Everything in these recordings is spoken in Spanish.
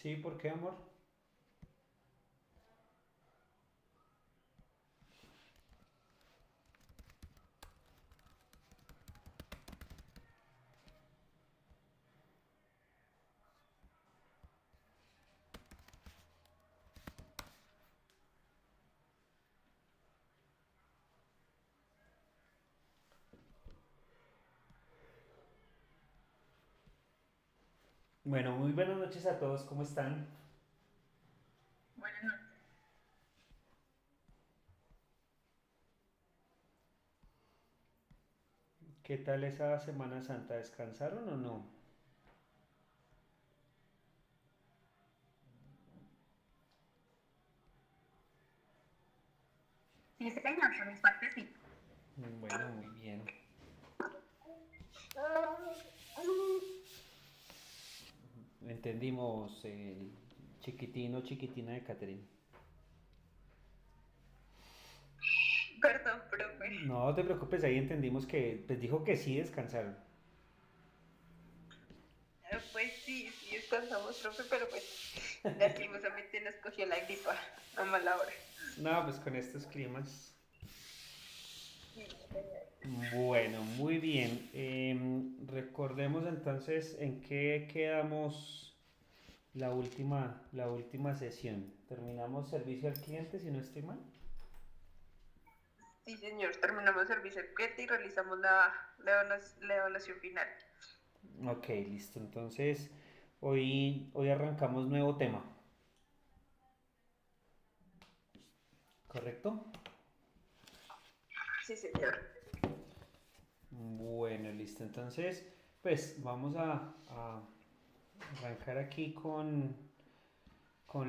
Sí, ¿por qué, amor? Bueno, muy buenas noches a todos, ¿cómo están? Buenas noches. ¿Qué tal esa Semana Santa? ¿Descansaron o no? Sí, señor, por mis partes sí. Bueno, muy bien. Entendimos el chiquitino, chiquitina de Catherine. Perdón, profe. No te preocupes, ahí entendimos que, pues dijo que sí descansaron. Pues sí, sí descansamos, profe, pero pues lastimosamente nos cogió la gripa a mala hora. No, pues con estos climas. Sí, señor. Bueno, muy bien. Recordemos entonces en qué quedamos la última sesión. Terminamos servicio al cliente, si no estoy mal. Sí, señor, terminamos servicio al cliente y realizamos la evaluación final. Ok, listo. Entonces, hoy arrancamos nuevo tema, ¿correcto? Sí, señor. Bueno, listo. Entonces, pues vamos a arrancar aquí con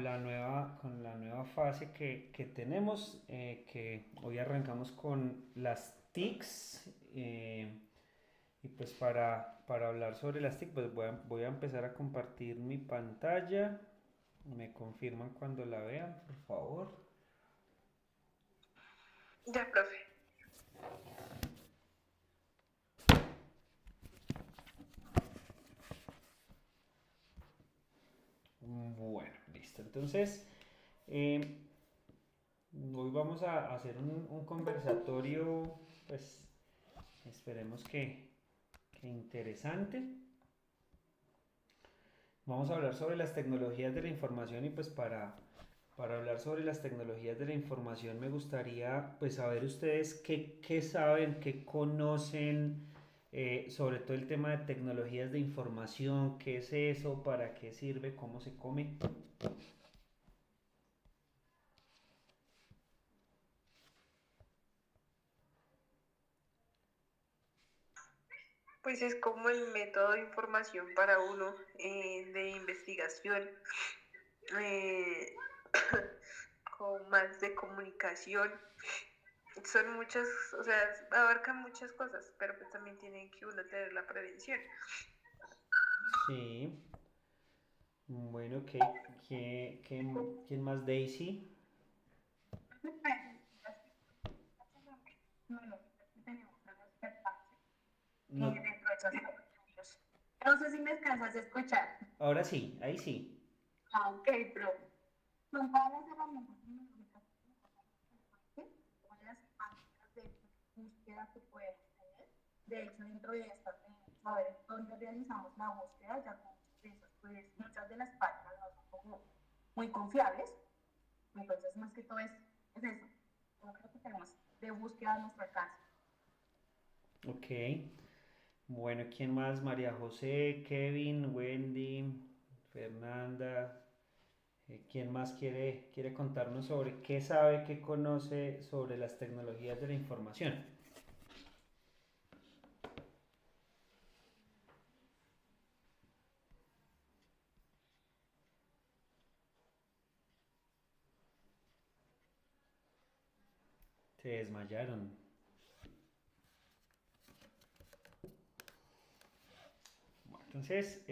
la nueva fase que tenemos, que hoy arrancamos con las TICs. Y pues para hablar sobre las TIC, pues voy a empezar a compartir mi pantalla. Me confirman cuando la vean, por favor. Ya, profe. Bueno, listo. Entonces, eh, hoy vamos a hacer un conversatorio, pues esperemos que interesante. Vamos a hablar sobre las tecnologías de la información y pues para hablar sobre las tecnologías de la información me gustaría pues saber ustedes qué saben, qué conocen sobre todo el tema de tecnologías de información, qué es eso, para qué sirve, cómo se come. Pues es como el método de información para uno de investigación, eh, con más de comunicación. Son muchas, o sea, abarcan muchas cosas, pero pues también tienen que uno tener la prevención. Sí, bueno, ¿quién más? Daisy. No, No sé si me alcanzas a escuchar. ahora sí, ahí sí. Ah, ok, pero son todas las herramientas tecnológicas todas las páginas de búsqueda que podemos tener. De hecho, dentro de estas tenemos que saber dónde realizamos la búsqueda, ya que muchas de las páginas no son como muy confiables. Entonces, más que todo es eso. Yo creo que tenemos de búsqueda a nuestro alcance. Ok. Bueno, ¿quién más? María José, Kevin, Wendy, Fernanda. ¿Quién más quiere contarnos sobre qué sabe, qué conoce sobre las tecnologías de la información? Se desmayaron. Bueno, entonces,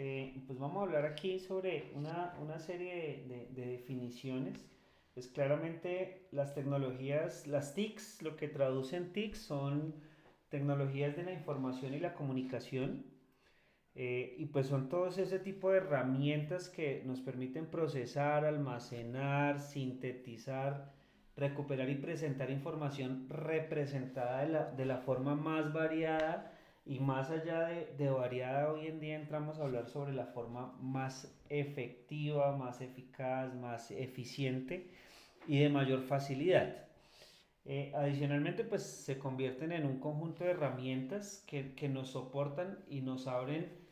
pues vamos a hablar aquí sobre una serie de definiciones. Pues claramente las tecnologías, las TICs, lo que traducen TICs son tecnologías de la información y la comunicación. Y pues son todos ese tipo de herramientas que nos permiten procesar, almacenar, sintetizar, recuperar y presentar información representada de la forma más variada y más allá de variada. Hoy en día entramos a hablar sobre la forma más efectiva, más eficaz, más eficiente y de mayor facilidad. Adicionalmente, pues se convierten en un conjunto de herramientas que nos soportan y nos abren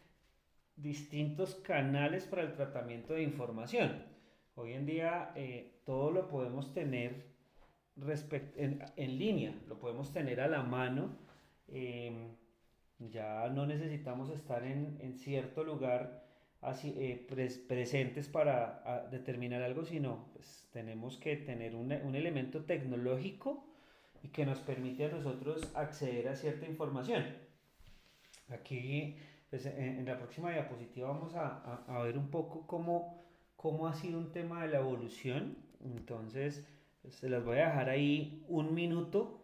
distintos canales para el tratamiento de información. Hoy en día todo lo podemos tener en línea, lo podemos tener a la mano. eh, ya no necesitamos estar en cierto lugar así, presentes para determinar algo, sino pues, tenemos que tener un elemento tecnológico y que nos permite a nosotros acceder a cierta información. Aquí, pues, en la próxima diapositiva vamos a ver un poco cómo ha sido un tema de la evolución. Entonces, pues, se las voy a dejar ahí un minuto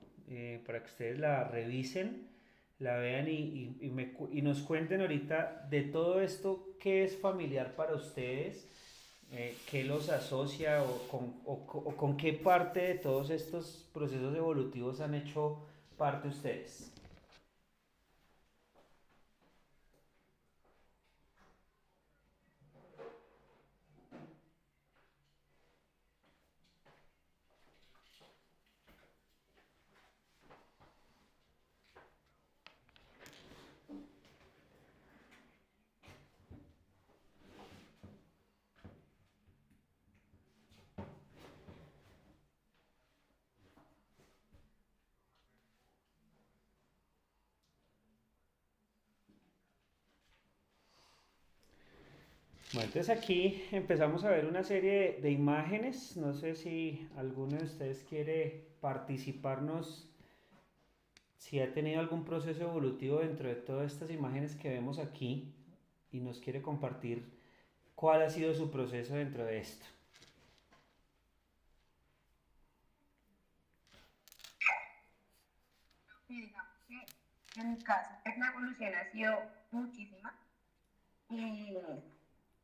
para que ustedes la revisen, la vean y nos cuenten ahorita de todo esto, qué es familiar para ustedes, qué los asocia o con qué parte de todos estos procesos evolutivos han hecho parte ustedes. Bueno, entonces aquí empezamos a ver una serie de imágenes. No sé si alguno de ustedes quiere participarnos, si ha tenido algún proceso evolutivo dentro de todas estas imágenes que vemos aquí y nos quiere compartir cuál ha sido su proceso dentro de esto. Sí, digamos que en mi caso, pues, la evolución ha sido muchísima y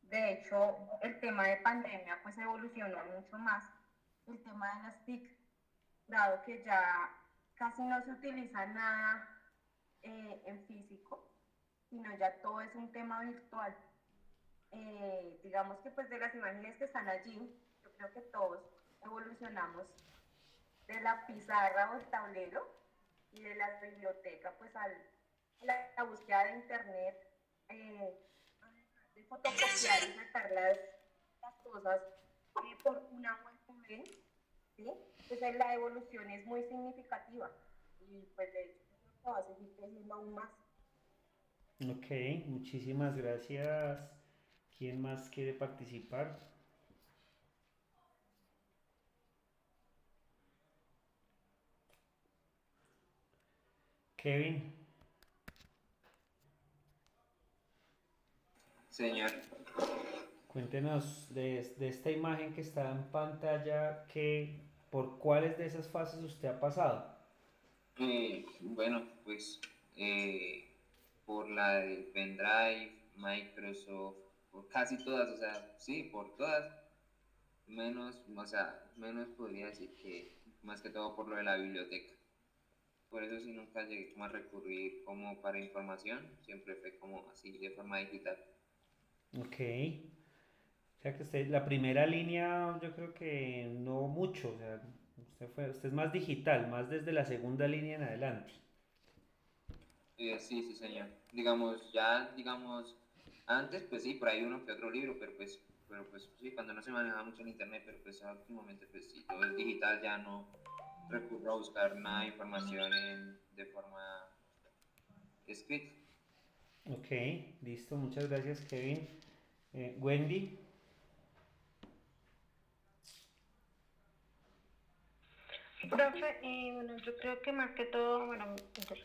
de hecho el tema de pandemia pues evolucionó mucho más el tema de las TIC, dado que ya casi no se utiliza nada en físico, sino ya todo es un tema virtual. Digamos que pues de las imágenes que están allí, yo creo que todos evolucionamos de la pizarra o el tablero y de la biblioteca pues la búsqueda de internet, eh, de fotocopiar y sacar las cosas por una USB, ¿sí? Pues la evolución es muy significativa y pues de hecho va a seguir creciendo aún más. Ok, muchísimas gracias. ¿Quién más quiere participar? Kevin, Señor, cuéntenos de esta imagen que está en pantalla, por cuáles de esas fases usted ha pasado. bueno, pues por la de Pendrive, Microsoft, por casi todas, o sea, sí, por todas, menos, o sea, menos podría decir que más que todo por lo de la biblioteca. Por eso sí nunca llegué como a recurrir como para información, siempre fue como así de forma digital. Ok. O sea que la primera línea yo creo que no mucho, o sea, usted es más digital, más desde la segunda línea en adelante. Sí, sí, señor. Digamos, ya, digamos, antes, pues sí, por ahí uno que otro libro, pero pues sí, cuando no se manejaba mucho en internet, pero pues últimamente, pues sí, todo es digital, ya no recurro a buscar nada de información de forma escrita. Ok, listo, muchas gracias Kevin. Wendy, Profe, bueno, yo creo que más que todo, bueno,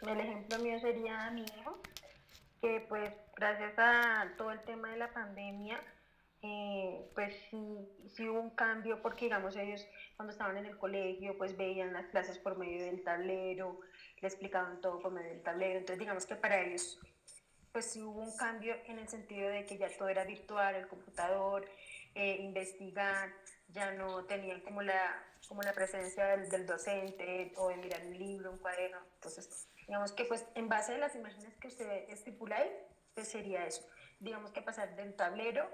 el ejemplo mío sería mi hijo, que pues gracias a todo el tema de la pandemia, pues sí hubo un cambio porque digamos ellos cuando estaban en el colegio pues veían las clases por medio del tablero, le explicaban todo por medio del tablero, entonces digamos que para ellos pues sí hubo un cambio en el sentido de que ya todo era virtual, el computador, investigar, ya no tenían como la presencia del docente o de mirar un libro, un cuaderno. Entonces, digamos que pues en base a las imágenes que usted estipula ahí, pues sería eso. Digamos que pasar del tablero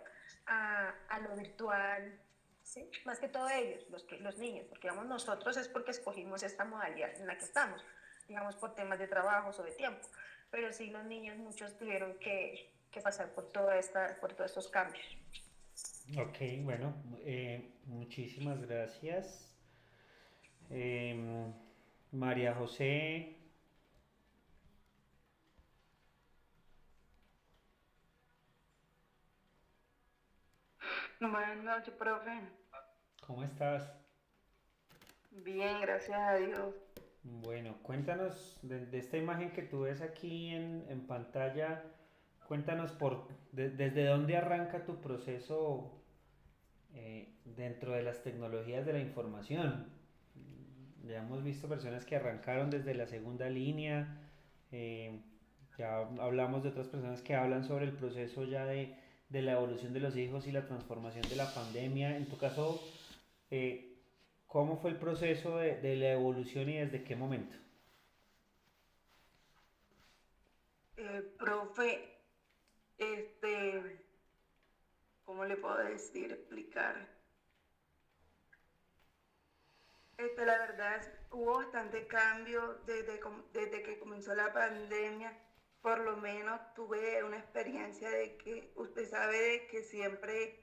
a lo virtual, ¿sí? Más que todo ellos, los niños, porque digamos nosotros es porque escogimos esta modalidad en la que estamos, digamos por temas de trabajo o de tiempo, pero sí los niños muchos tuvieron que pasar por todos estos cambios. Ok, bueno, muchísimas gracias. Em, María José, Buenas noches, profe. ¿cómo estás? Bien, gracias a Dios. Bueno, cuéntanos de esta imagen que tú ves aquí en pantalla, cuéntanos desde dónde arranca tu proceso dentro de las tecnologías de la información. Ya hemos visto personas que arrancaron desde la segunda línea, eh, ya hablamos de otras personas que hablan sobre el proceso ya de la evolución de los hijos y la transformación de la pandemia. En tu caso, eh, ¿cómo fue el proceso de la evolución y desde qué momento? Profe, ¿cómo le puedo decir, explicar? La verdad hubo bastante cambio desde que comenzó la pandemia. Por lo menos tuve una experiencia de que usted sabe de que siempre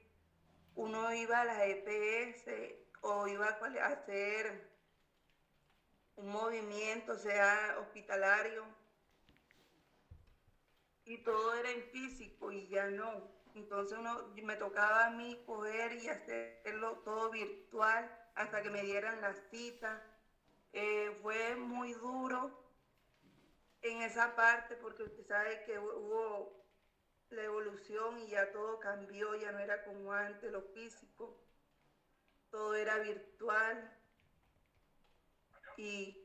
uno iba a las EPS o iba a hacer un movimiento, sea hospitalario, y todo era en físico y ya no. Entonces me tocaba a mí coger y hacerlo todo virtual hasta que me dieran la cita. Fue muy duro en esa parte porque usted sabe que hubo la evolución y ya todo cambió, ya no era como antes lo físico, todo era virtual y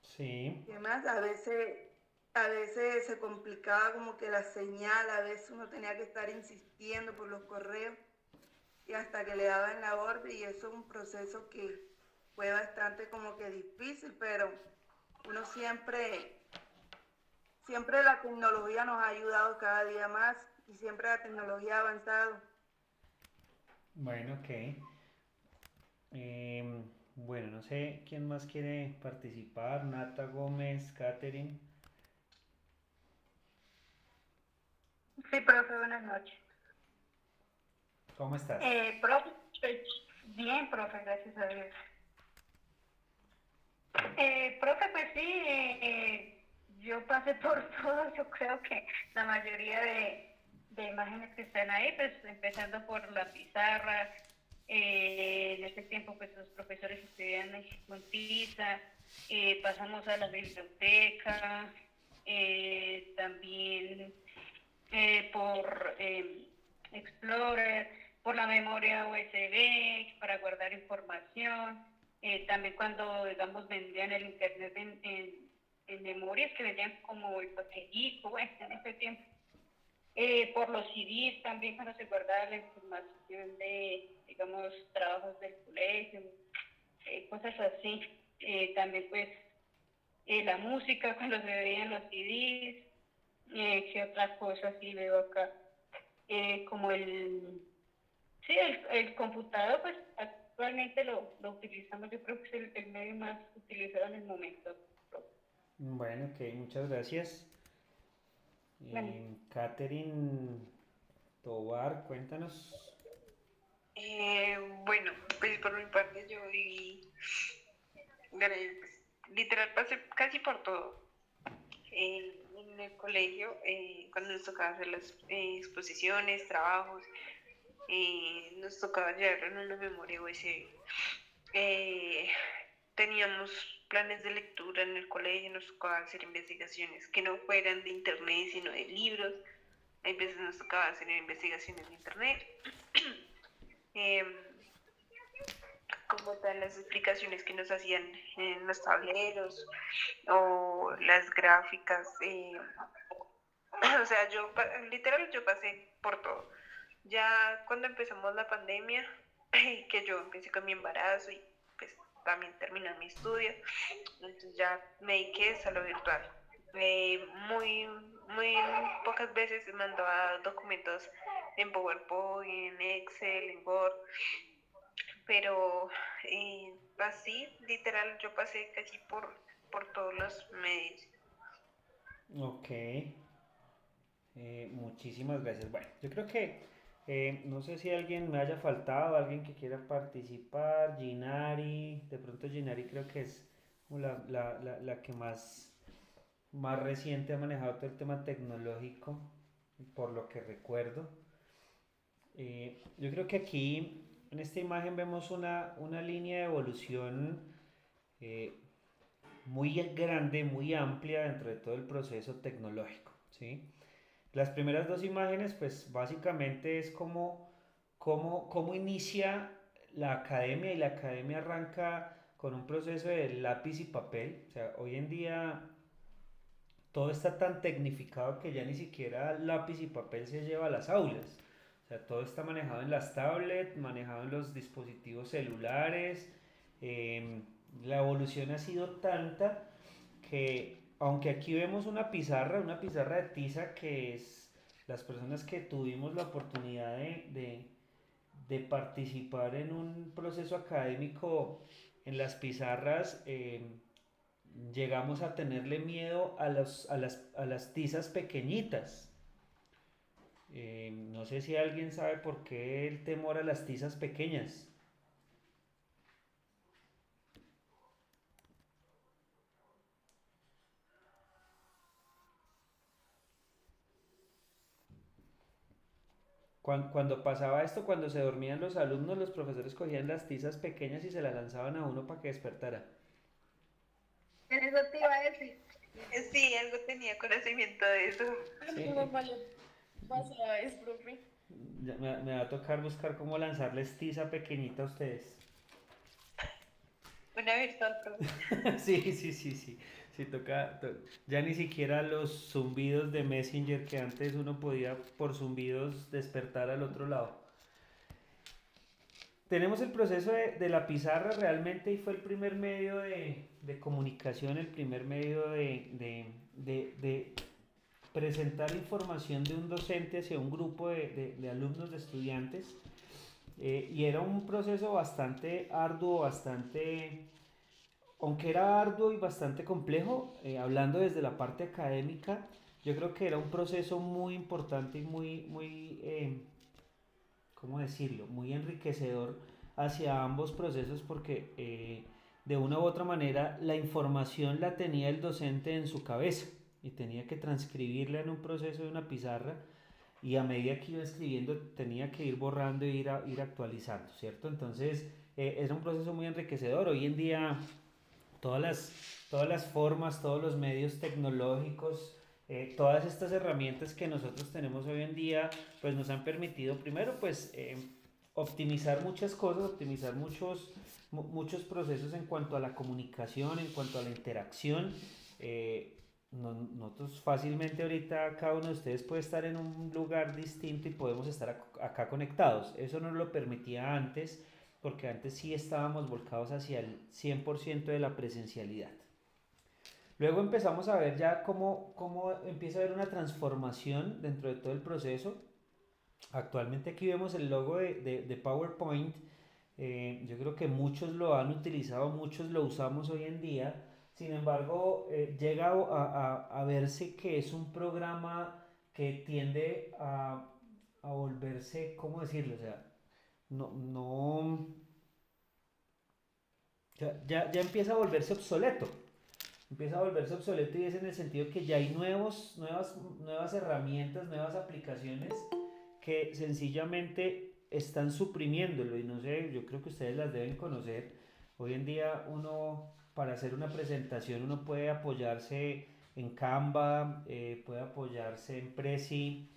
Sí, además a veces se complicaba como que la señal, a veces uno tenía que estar insistiendo por los correos y hasta que le daban la orden, y eso es un proceso que fue bastante como que difícil, pero uno siempre la tecnología nos ha ayudado cada día más y siempre la tecnología ha avanzado. bueno, ok. Bueno, no sé quién más quiere participar. Nata Gómez, Catherine. Sí, profe, buenas noches. ¿Cómo estás? Profe, bien, profe, gracias a Dios. Profe, pues sí, yo pasé por todo, yo creo que la mayoría de imágenes que están ahí, pues empezando por la pizarra, en ese tiempo pues los profesores estudian con tiza, pasamos a la biblioteca, también por Explorer, por la memoria USB para guardar información, también cuando, digamos, vendían el internet en memorias que vendían como el papelico, bueno, en ese tiempo. Por los CDs también cuando se guardaba la información de, digamos, trabajos del colegio, cosas así. También pues la música cuando se veían los CDs, qué otra cosa sí veo acá, como sí, el computador, pues actualmente lo utilizamos, yo creo que es el medio más utilizado en el momento. Bueno, ok, muchas gracias. Bueno, Catherine Tobar, cuéntanos. Bueno, pues por mi parte yo vi, literal pasé casi por todo. En el colegio, cuando nos tocaba hacer las exposiciones, trabajos, nos tocaba llevar en una memoria USB. Teníamos planes de lectura en el colegio, nos tocaba hacer investigaciones que no fueran de internet, sino de libros. Hay veces nos tocaba hacer investigaciones de internet. Eh, como tal las explicaciones que nos hacían en los tableros o las gráficas. O sea, literal yo pasé por todo. Ya cuando empezamos la pandemia, que yo empecé con mi embarazo y pues también terminé mi estudio, entonces ya me dediqué a lo virtual. Muy, muy pocas veces mandaba documentos en PowerPoint, en Excel, en Word, pero así, literal, yo pasé casi por todos los medios. Ok, muchísimas gracias. Bueno, yo creo que no sé si alguien me haya faltado, alguien que quiera participar, Ginari, de pronto Ginari creo que es como la que más reciente ha manejado todo el tema tecnológico, por lo que recuerdo. Yo creo que aquí en esta imagen vemos una línea de evolución eh, muy grande, muy amplia dentro de todo el proceso tecnológico, ¿sí? Las primeras dos imágenes, pues básicamente es cómo inicia la academia, y la academia arranca con un proceso de lápiz y papel. O sea, hoy en día todo está tan tecnificado que ya ni siquiera lápiz y papel se lleva a las aulas. O sea, todo está manejado en las tablets, manejado en los dispositivos celulares. eh, la evolución ha sido tanta que, aunque aquí vemos una pizarra de tiza, que es las personas que tuvimos la oportunidad de participar en un proceso académico en las pizarras, llegamos a tenerle miedo a las tizas pequeñitas. No sé si alguien sabe por qué el temor a las tizas pequeñas. Cuando pasaba esto, cuando se dormían los alumnos, los profesores cogían las tizas pequeñas y se las lanzaban a uno para que despertara. En eso te iba a decir. Sí, algo tenía conocimiento de eso. A mi Sí. mamá le pasaba eso, profe. Me va a tocar buscar cómo lanzarles tiza pequeñita a ustedes. Una virtual, profe. Sí, sí, sí, sí. Sí, ya ni siquiera los zumbidos de Messenger, que antes uno podía por zumbidos despertar al otro lado. Tenemos el proceso de la pizarra realmente, y fue el primer medio de comunicación, el primer medio de presentar información de un docente hacia un grupo de alumnos, de estudiantes. Y era un proceso bastante arduo, aunque era arduo y bastante complejo, hablando desde la parte académica, yo creo que era un proceso muy importante y ¿cómo decirlo? Muy enriquecedor hacia ambos procesos, porque de una u otra manera la información la tenía el docente en su cabeza y tenía que transcribirla en un proceso de una pizarra, y a medida que iba escribiendo tenía que ir borrando e ir actualizando, ¿cierto? Entonces era un proceso muy enriquecedor. Hoy en día todas las formas, todos los medios tecnológicos, todas estas herramientas que nosotros tenemos hoy en día, pues nos han permitido primero, pues, optimizar muchas cosas, optimizar muchos procesos en cuanto a la comunicación, en cuanto a la interacción. Nosotros fácilmente ahorita cada uno de ustedes puede estar en un lugar distinto y podemos estar acá conectados. Eso no lo permitía antes, porque antes sí estábamos volcados hacia el 100% de la presencialidad. Luego empezamos a ver ya cómo empieza a haber una transformación dentro de todo el proceso. Actualmente aquí vemos el logo de PowerPoint. Yo creo que muchos lo han utilizado, muchos lo usamos hoy en día. Sin embargo, llega a verse que es un programa que tiende a volverse, ¿cómo decirlo? O sea, no, ya empieza a volverse obsoleto. Empieza a volverse obsoleto, y es en el sentido que ya hay nuevas herramientas, nuevas aplicaciones que sencillamente están suprimiéndolo. Y no sé, yo creo que ustedes las deben conocer. Hoy en día uno, para hacer una presentación, uno puede apoyarse en Canva, puede apoyarse en Prezi,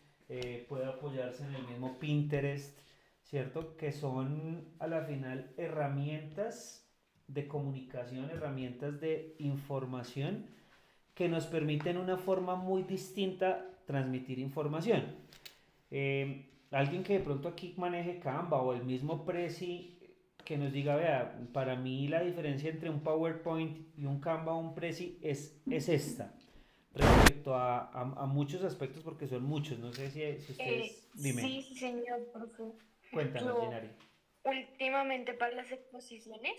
puede apoyarse en el mismo Pinterest, ¿cierto? Que son a la final herramientas de comunicación, herramientas de información que nos permiten una forma muy distinta transmitir información. Alguien que de pronto aquí maneje Canva o el mismo Prezi que nos diga, vea, para mí la diferencia entre un PowerPoint y un Canva o un Prezi es esta, respecto a muchos aspectos, porque son muchos. No sé si ustedes, dime, Sí, sí, señor, profe. cuéntanos, Yo Yenari. últimamente para las exposiciones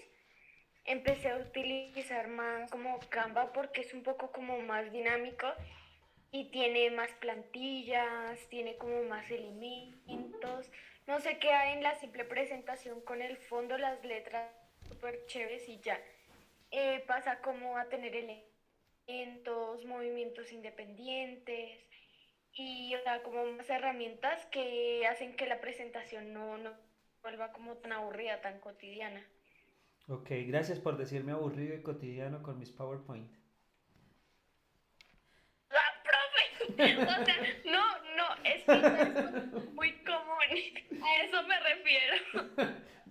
empecé a utilizar más como Canva porque es un poco como más dinámico y tiene más plantillas, tiene como más elementos. No sé qué hay en la simple presentación con el fondo, las letras súper chéveres y ya. Pasa como a tener elementos, movimientos independientes y o sea, como más herramientas que hacen que la presentación no vuelva como tan aburrida, tan cotidiana. Ok, gracias por decirme aburrido y cotidiano con mis PowerPoint. ¡Ah, profe! O sea, es que ya es como muy común. A eso me refiero.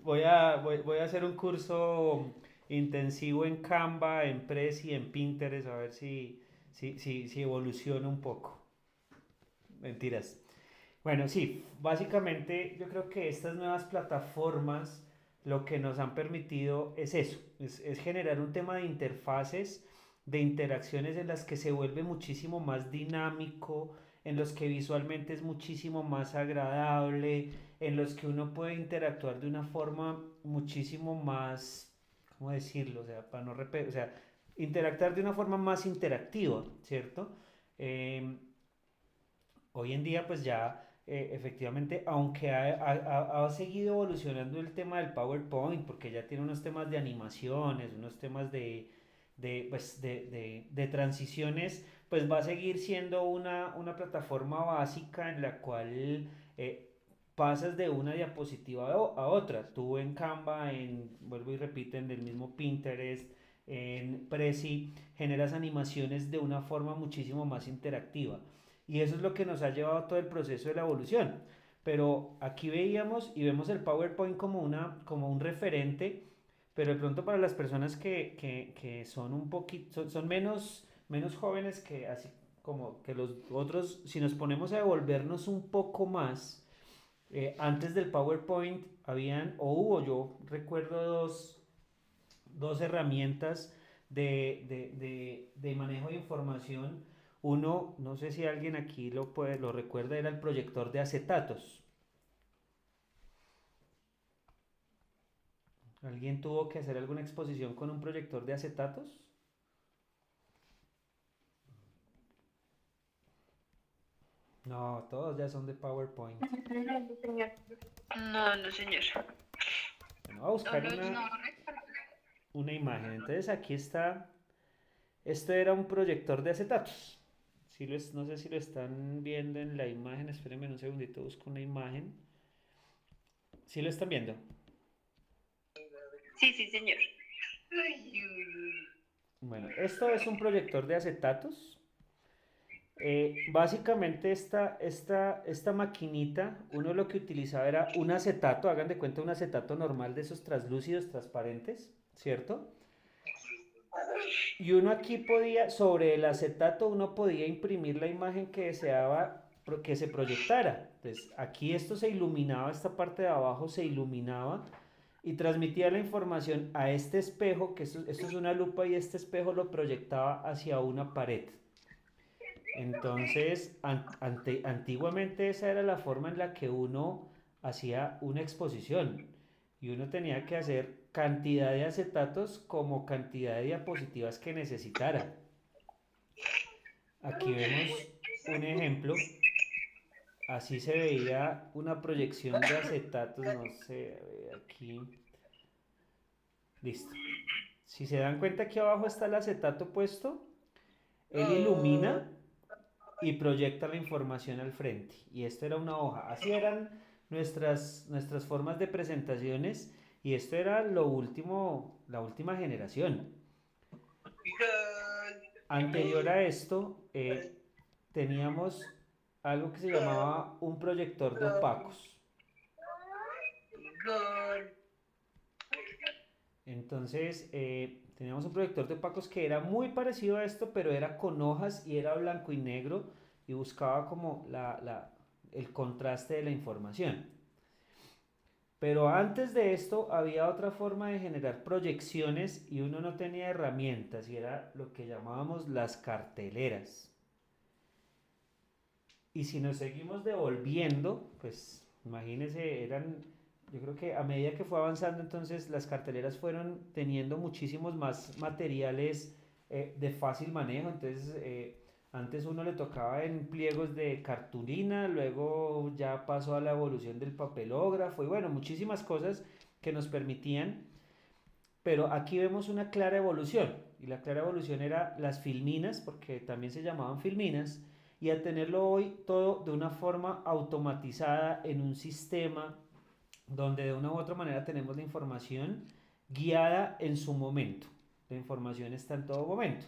Voy a hacer un curso intensivo en Canva, en Prezi, en Pinterest, a ver si evoluciona un poco. Mentiras. Bueno, sí, básicamente yo creo que estas nuevas plataformas lo que nos han permitido es eso, es generar un tema de interfaces, de interacciones en las que se vuelve muchísimo más dinámico, en los que visualmente es muchísimo más agradable, en los que uno puede interactuar de una forma muchísimo más, ¿cómo decirlo? O sea, para no repetir, o sea, interactuar de una forma más interactiva, ¿cierto? Em, Hoy en día pues ya efectivamente, aunque ha seguido evolucionando el tema del PowerPoint, porque ya tiene unos temas de animaciones, unos temas de transiciones, pues va a seguir siendo una plataforma básica en la cual pasas de una diapositiva a otra. Tú en Canva, vuelvo y repito, en el mismo Pinterest, en Prezi, generas animaciones de una forma muchísimo más interactiva. Y eso es lo que nos ha llevado a todo el proceso de la evolución. Pero aquí veíamos y vemos el PowerPoint como un referente, pero de pronto para las personas que son un poquito, son menos jóvenes que así como que los otros, si nos ponemos a devolvernos un poco más, antes del PowerPoint habían, o hubo, yo recuerdo dos herramientas de manejo de información. Uno, no sé si alguien aquí lo recuerda, era el proyector de acetatos. ¿Alguien tuvo que hacer alguna exposición con un proyector de acetatos? No, todos ya son de PowerPoint. No, señor. No, no, señor. Bueno, voy a buscar una imagen. Entonces aquí está, esto era un proyector de acetatos. No sé si lo están viendo en la imagen, espérenme un segundito, busco una imagen. ¿Sí lo están viendo? Sí, sí, señor. Bueno, esto es un proyector de acetatos. Básicamente esta maquinita, uno lo que utilizaba era un acetato, hagan de cuenta un acetato normal de esos translúcidos, transparentes, ¿cierto? Y uno aquí podía, sobre el acetato, uno podía imprimir la imagen que deseaba que se proyectara. Entonces, aquí esto se iluminaba, esta parte de abajo se iluminaba y transmitía la información a este espejo, que esto es una lupa y este espejo lo proyectaba hacia una pared. Entonces, antiguamente esa era la forma en la que uno hacía una exposición y uno tenía que hacer cantidad de acetatos como cantidad de diapositivas que necesitara. Aquí vemos un ejemplo, así se veía una proyección de acetatos, no sé, a ver, aquí, listo. Si se dan cuenta, aquí abajo está el acetato puesto, él ilumina y proyecta la información al frente. Y esto era una hoja. Así eran nuestras formas de presentaciones y esto era la última generación. Anterior a esto, teníamos algo que se llamaba un proyector de opacos. God. Entonces, teníamos un proyector de opacos que era muy parecido a esto, pero era con hojas y era blanco y negro y buscaba como el contraste de la información. Pero antes de esto había otra forma de generar proyecciones y uno no tenía herramientas y era lo que llamábamos las carteleras. Y si nos seguimos devolviendo, pues imagínense, yo creo que a medida que fue avanzando, entonces las carteleras fueron teniendo muchísimos más materiales de fácil manejo. Entonces, antes uno le tocaba en pliegos de cartulina, luego ya pasó a la evolución del papelógrafo y bueno, muchísimas cosas que nos permitían. Pero aquí vemos una clara evolución, y la clara evolución era las filminas, porque también se llamaban filminas, y al tenerlo hoy todo de una forma automatizada en un sistema donde de una u otra manera tenemos la información guiada en su momento. La información está en todo momento.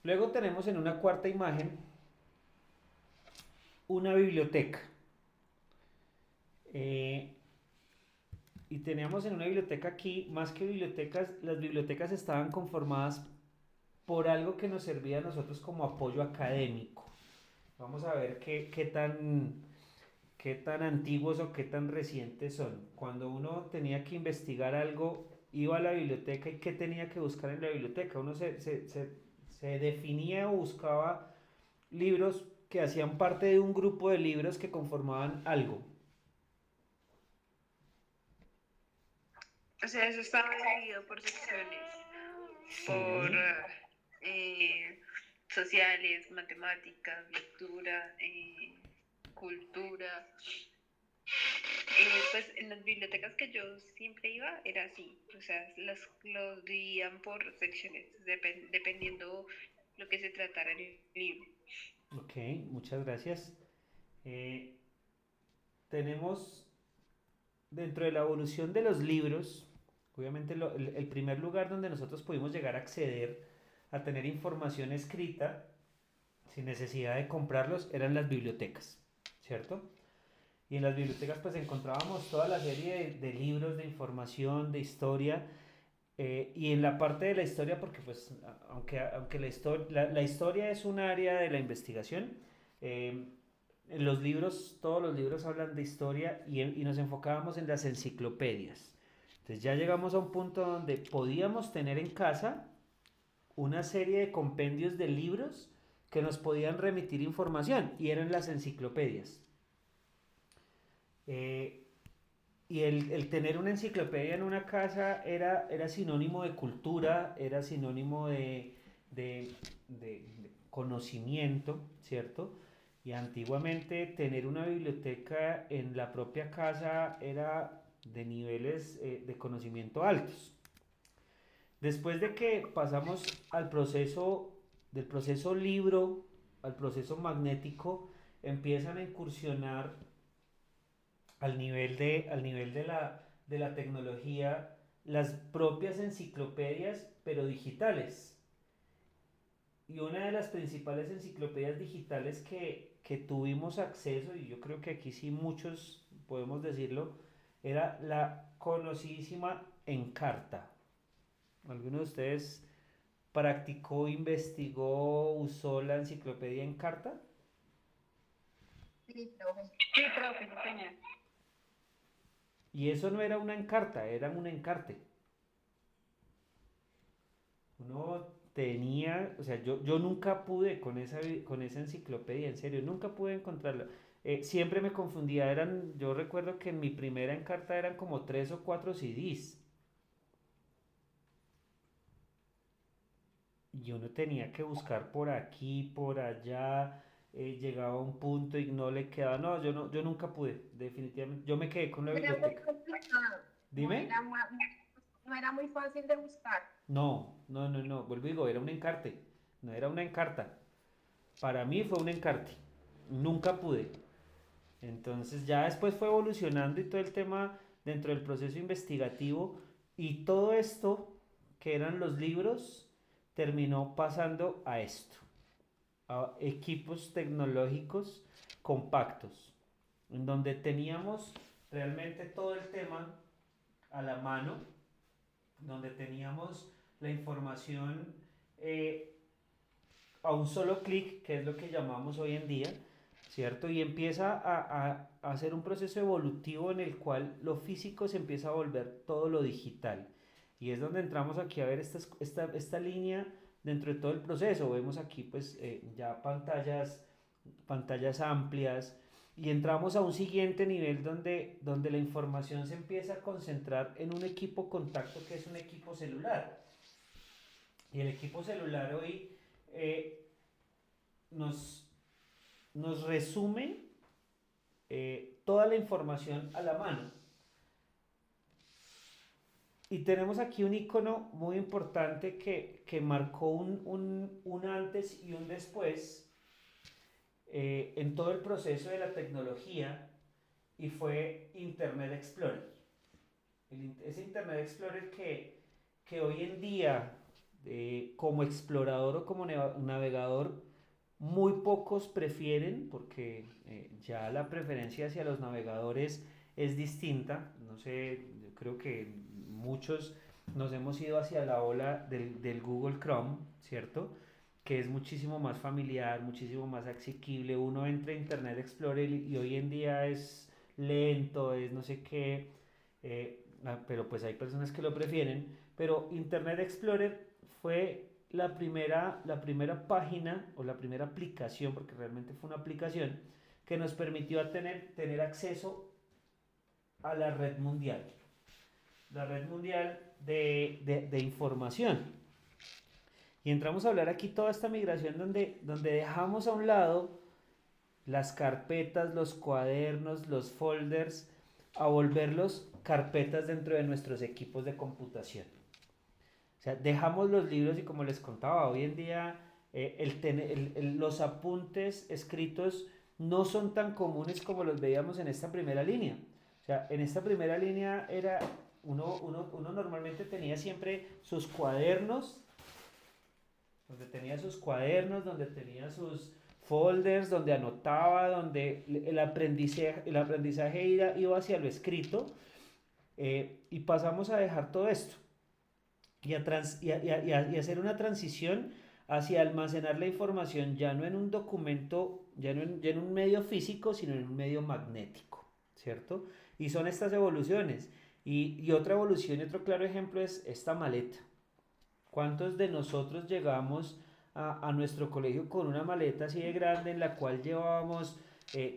Luego tenemos en una cuarta imagen una biblioteca. Y teníamos en una biblioteca aquí, más que bibliotecas, las bibliotecas estaban conformadas por algo que nos servía a nosotros como apoyo académico. Vamos a ver qué tan antiguos o qué tan recientes son. Cuando uno tenía que investigar algo, iba a la biblioteca y qué tenía que buscar en la biblioteca. Uno se definía o buscaba libros que hacían parte de un grupo de libros que conformaban algo. O sea, eso estaba dividido por secciones, por sociales, matemáticas, lectura, cultura. Pues en las bibliotecas que yo siempre iba era así, o sea, los dividían por secciones, dependiendo lo que se tratara en el libro. Ok, muchas gracias. Eh, tenemos dentro de la evolución de los libros, obviamente el primer lugar donde nosotros pudimos llegar a acceder a tener información escrita sin necesidad de comprarlos eran las bibliotecas, ¿cierto? Y en las bibliotecas pues encontrábamos toda la serie de libros de información, de historia, y en la parte de la historia, porque pues aunque la historia es un área de la investigación, eh, en los libros, todos los libros hablan de historia y nos enfocábamos en las enciclopedias. Entonces ya llegamos a un punto donde podíamos tener en casa una serie de compendios de libros que nos podían remitir información y eran las enciclopedias. Eh, y el tener una enciclopedia en una casa era sinónimo de cultura, era sinónimo de conocimiento, ¿cierto? Y antiguamente tener una biblioteca en la propia casa era de niveles de conocimiento altos. Después de que pasamos del proceso libro al proceso magnético, empiezan a incursionar al nivel de la tecnología las propias enciclopedias, pero digitales. Y una de las principales enciclopedias digitales que tuvimos acceso, y yo creo que aquí sí muchos podemos decirlo, era la conocidísima Encarta. ¿Alguno de ustedes practicó, investigó, usó la enciclopedia Encarta? Sí, profe. Sí, profe, sí, señor. Y eso no era una Encarta, era un encarte. Uno tenía, o sea, yo nunca pude con esa enciclopedia, en serio, nunca pude encontrarla. Siempre me confundía, yo recuerdo que en mi primera Encarta eran como 3 o 4 CDs. Y uno tenía que buscar por aquí, por allá, llegaba a un punto y no le quedaba, no, yo nunca pude, definitivamente, yo me quedé con la Era muy biblioteca. complicado. No Dime. era, no era muy fácil de buscar. No, no, no, no, vuelvo y digo, era un encarte, no era una encarta. Para mí fue un encarte, nunca pude. Entonces ya después fue evolucionando y todo el tema dentro del proceso investigativo y todo esto que eran los libros terminó pasando a esto, a equipos tecnológicos compactos, en donde teníamos realmente todo el tema a la mano, donde teníamos la información a un solo clic, que es lo que llamamos hoy en día, ¿cierto? Y empieza a hacer un proceso evolutivo en el cual lo físico se empieza a volver todo lo digital. Y es donde entramos aquí a ver esta línea dentro de todo el proceso. Vemos aquí pues ya pantallas amplias, y entramos a un siguiente nivel donde la información se empieza a concentrar en un equipo contacto que es un equipo celular. Y el equipo celular hoy nos, nos resume toda la información a la mano. Y tenemos aquí un icono muy importante que marcó un antes y un después en todo el proceso de la tecnología, y fue Internet Explorer. Ese Internet Explorer que hoy en día, como explorador o como navegador, muy pocos prefieren, porque ya la preferencia hacia los navegadores es distinta. No sé, yo creo que muchos nos hemos ido hacia la ola del Google Chrome, ¿cierto? Que es muchísimo más familiar, muchísimo más asequible. Uno entra a Internet Explorer y hoy en día es lento, es no sé qué, pero pues hay personas que lo prefieren. Pero Internet Explorer fue la primera página o la primera aplicación, porque realmente fue una aplicación, que nos permitió tener acceso a la red mundial de información. Y entramos a hablar aquí toda esta migración donde dejamos a un lado las carpetas, los cuadernos, los folders, a volverlos carpetas dentro de nuestros equipos de computación. O sea, dejamos los libros, y como les contaba, hoy en día los apuntes escritos no son tan comunes como los veíamos en esta primera línea. O sea, en esta primera línea uno normalmente tenía siempre sus cuadernos, donde tenía sus folders, donde anotaba, donde el aprendizaje iba hacia lo escrito, y pasamos a dejar todo esto y a hacer una transición hacia almacenar la información ya no en un documento, ya en un medio físico, sino en un medio magnético, ¿cierto? Y son estas evoluciones. Y otra evolución y otro claro ejemplo es esta maleta. ¿Cuántos de nosotros llegamos a nuestro colegio con una maleta así de grande en la cual llevábamos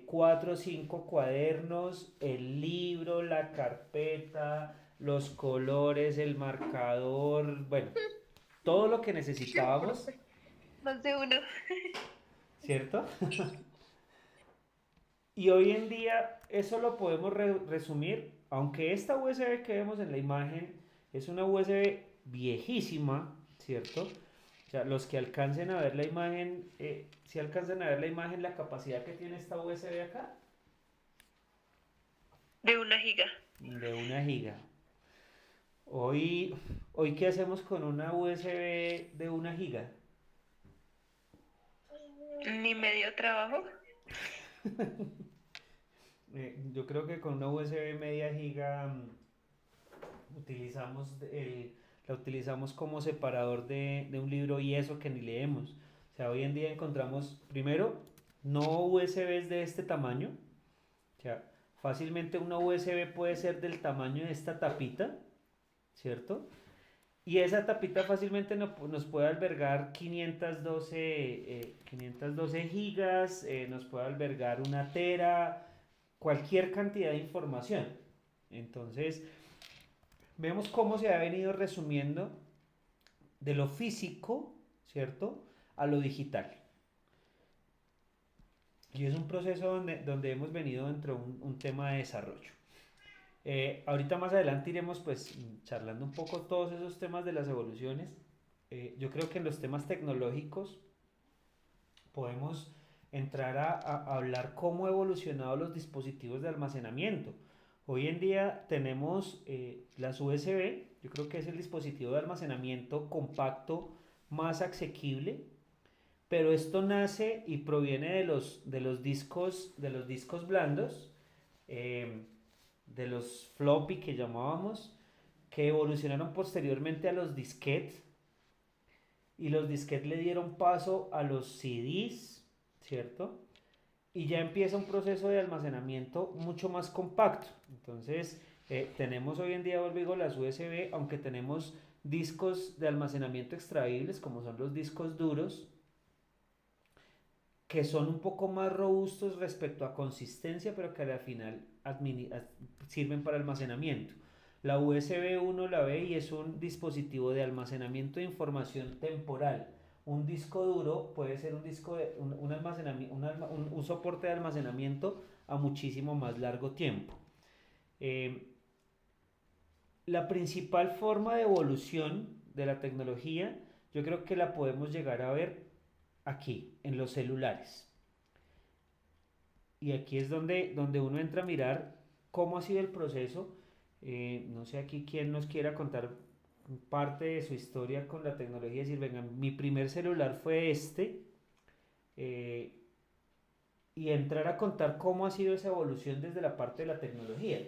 4 o 5 cuadernos, el libro, la carpeta, los colores, el marcador, bueno, todo lo que necesitábamos, Más de uno. ¿cierto? Y hoy en día eso lo podemos resumir, aunque esta USB que vemos en la imagen es una USB viejísima, ¿cierto? O sea, los que alcancen a ver la imagen, si alcanzan a ver la imagen, la capacidad que tiene esta USB acá, De 1 giga. de 1 giga. Hoy, ¿qué hacemos con una USB de 1 giga? Ni medio trabajo. Yo creo que con una USB media giga la utilizamos como separador de un libro, y eso que ni leemos. O sea, hoy en día encontramos, primero, no USBs de este tamaño. O sea, fácilmente una USB puede ser del tamaño de esta tapita, ¿cierto? Y esa tapita fácilmente nos puede albergar 512 gigas, nos puede albergar 1 tera, cualquier cantidad de información. Entonces, vemos cómo se ha venido resumiendo de lo físico, ¿cierto?, a lo digital. Y es un proceso donde hemos venido dentro de un tema de desarrollo. Ahorita más adelante iremos pues charlando un poco todos esos temas de las evoluciones. Yo creo que en los temas tecnológicos podemos entrar a hablar cómo han evolucionado los dispositivos de almacenamiento. Hoy en día tenemos las USB. Yo creo que es el dispositivo de almacenamiento compacto más asequible, pero esto nace y proviene de los discos blandos, de los floppy que llamábamos, que evolucionaron posteriormente a los disquetes, y los disquetes le dieron paso a los CDs, ¿cierto? Y ya empieza un proceso de almacenamiento mucho más compacto. Entonces, tenemos hoy en día, vuelvo y digo, las USB, aunque tenemos discos de almacenamiento extraíbles, como son los discos duros, que son un poco más robustos respecto a consistencia, pero que al final sirven para almacenamiento. La USB uno la ve y es un dispositivo de almacenamiento de información temporal. Un disco duro puede ser un disco de un almacenamiento, un soporte de almacenamiento a muchísimo más largo tiempo. Eh, la principal forma de evolución de la tecnología, yo creo que la podemos llegar a ver aquí, en los celulares. Y aquí es donde uno entra a mirar cómo ha sido el proceso. No sé aquí quién nos quiera contar parte de su historia con la tecnología, decir, venga, mi primer celular fue este, eh, y entrar a contar cómo ha sido esa evolución desde la parte de la tecnología.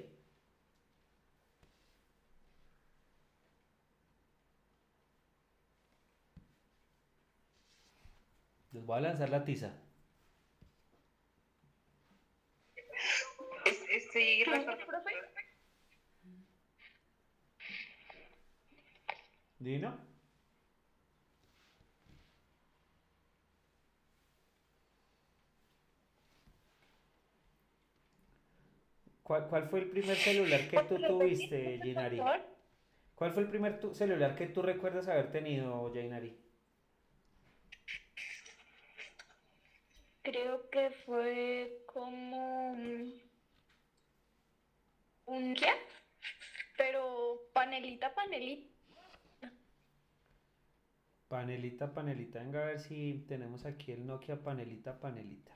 Les voy a lanzar la tiza. Sí, ¿Profe? ¿Dino? ¿Cuál fue el primer celular que tú tuviste, Ginari? ¿Cuál fue el primer celular que tú recuerdas haber tenido, Ginari? Creo que fue como un Nokia, pero panelita, panelita. Panelita, panelita. Venga a ver si tenemos aquí el Nokia panelita, panelita.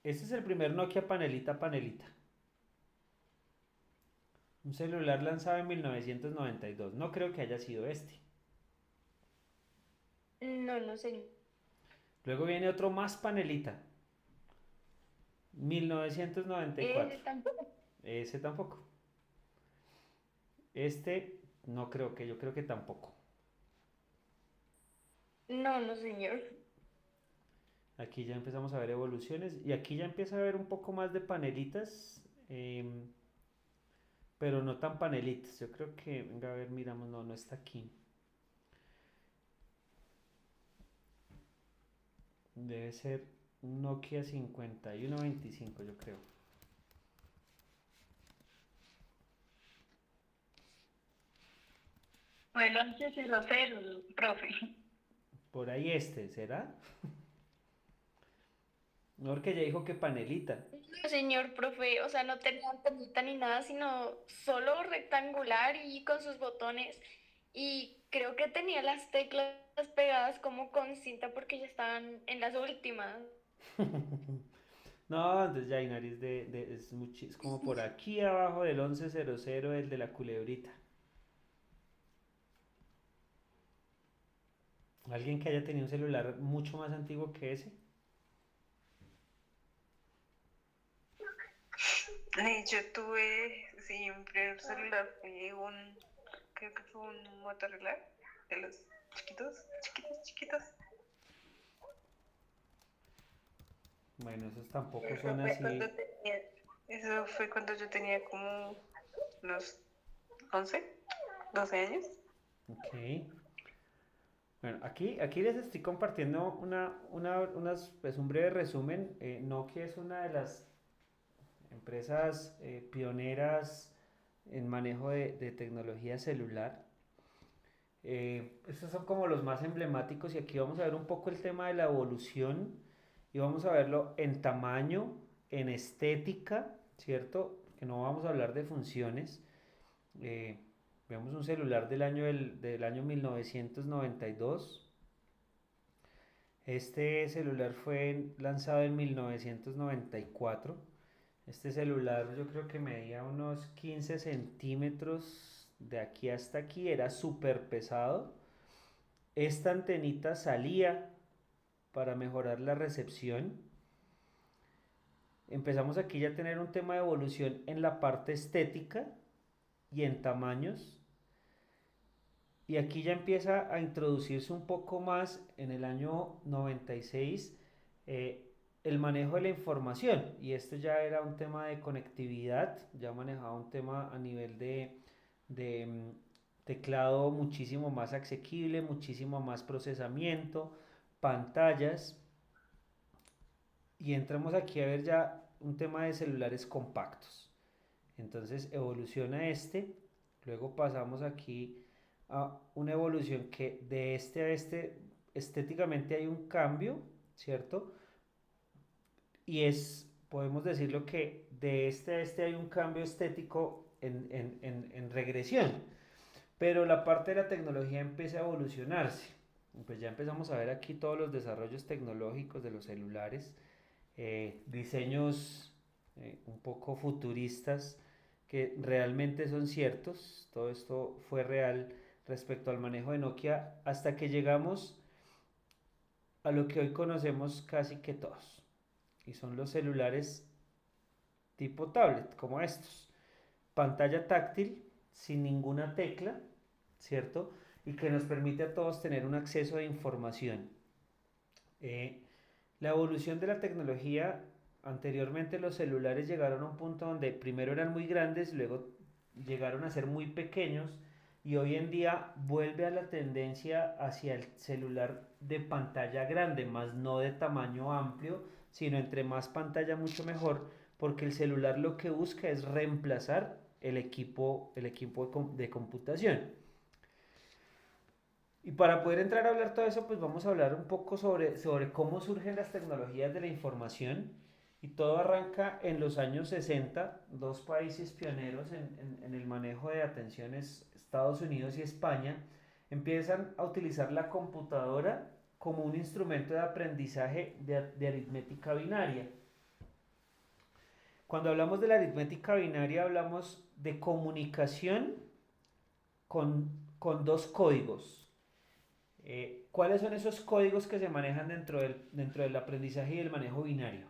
Este es el primer Nokia panelita, panelita. Un celular lanzado en 1992. No creo que haya sido este. No, no sé. Luego viene otro más panelita. 1994. Tampoco. Ese tampoco. Este no creo que, yo creo que tampoco. No, no, señor. Aquí ya empezamos a ver evoluciones y aquí ya empieza a haber un poco más de panelitas, pero no tan panelitas. Yo creo que, venga a ver, miramos, no está aquí. Debe ser un Nokia 5125, yo creo. Fue el 1100, profe. Por ahí ¿será? No, porque ya dijo que panelita. No, señor profe, o sea, no tenía antenita ni nada, sino solo rectangular y con sus botones. Y creo que tenía las teclas pegadas como con cinta porque ya estaban en las últimas. No, entonces ya Inari es como por aquí abajo del 1100, el de la culebrita. ¿Alguien que haya tenido un celular mucho más antiguo que ese? Yo tuve, sí, mi primer celular fue creo que fue un Motorola, de los chiquitos, chiquitos, chiquitos. Bueno, esos tampoco Eso son fue así. eso fue cuando yo tenía como unos 11, 12 años. Ok. Bueno, aquí les estoy compartiendo pues un breve resumen. Nokia es una de las empresas pioneras en manejo de tecnología celular. Estos son como los más emblemáticos y aquí vamos a ver un poco el tema de la evolución y vamos a verlo en tamaño, en estética, ¿cierto? Que no vamos a hablar de funciones. Veamos un celular del año 1992. Este celular fue lanzado en 1994. Este celular yo creo que medía unos 15 centímetros de aquí hasta aquí, era súper pesado. Esta antenita salía para mejorar la recepción. empezamos aquí ya a tener un tema de evolución en la parte estética y en tamaños. Y aquí ya empieza a introducirse un poco más en el año 96 el manejo de la información. Y esto ya era un tema de conectividad, ya manejaba un tema a nivel de teclado muchísimo más asequible, muchísimo más procesamiento, pantallas. Y entramos aquí a ver ya un tema de celulares compactos. Entonces evoluciona luego pasamos aquí a una evolución que de este a este estéticamente hay un cambio, ¿cierto? Y podemos decirlo que de este a este hay un cambio estético en regresión, pero la parte de la tecnología empieza a evolucionarse. Pues ya empezamos a ver aquí todos los desarrollos tecnológicos de los celulares, diseños un poco futuristas que realmente son ciertos. Todo esto fue real respecto al manejo de Nokia hasta que llegamos a lo que hoy conocemos casi que todos, y son los celulares tipo tablet, como estos. Pantalla táctil, sin ninguna tecla, ¿cierto? Y que nos permite a todos tener un acceso a información. La evolución de la tecnología, anteriormente los celulares llegaron a un punto donde primero eran muy grandes, luego llegaron a ser muy pequeños, y hoy en día vuelve a la tendencia hacia el celular de pantalla grande, más no de tamaño amplio, sino entre más pantalla mucho mejor, porque el celular lo que busca es reemplazar el equipo de computación. Y para poder entrar a hablar todo eso, pues vamos a hablar un poco sobre cómo surgen las tecnologías de la información. Y todo arranca en los años 60, dos países pioneros en el manejo de atenciones, Estados Unidos y España, empiezan a utilizar la computadora como un instrumento de aprendizaje de aritmética binaria. Cuando hablamos de la aritmética binaria, hablamos de comunicación con dos códigos. ¿Cuáles son esos códigos que se manejan dentro del aprendizaje y el manejo binario?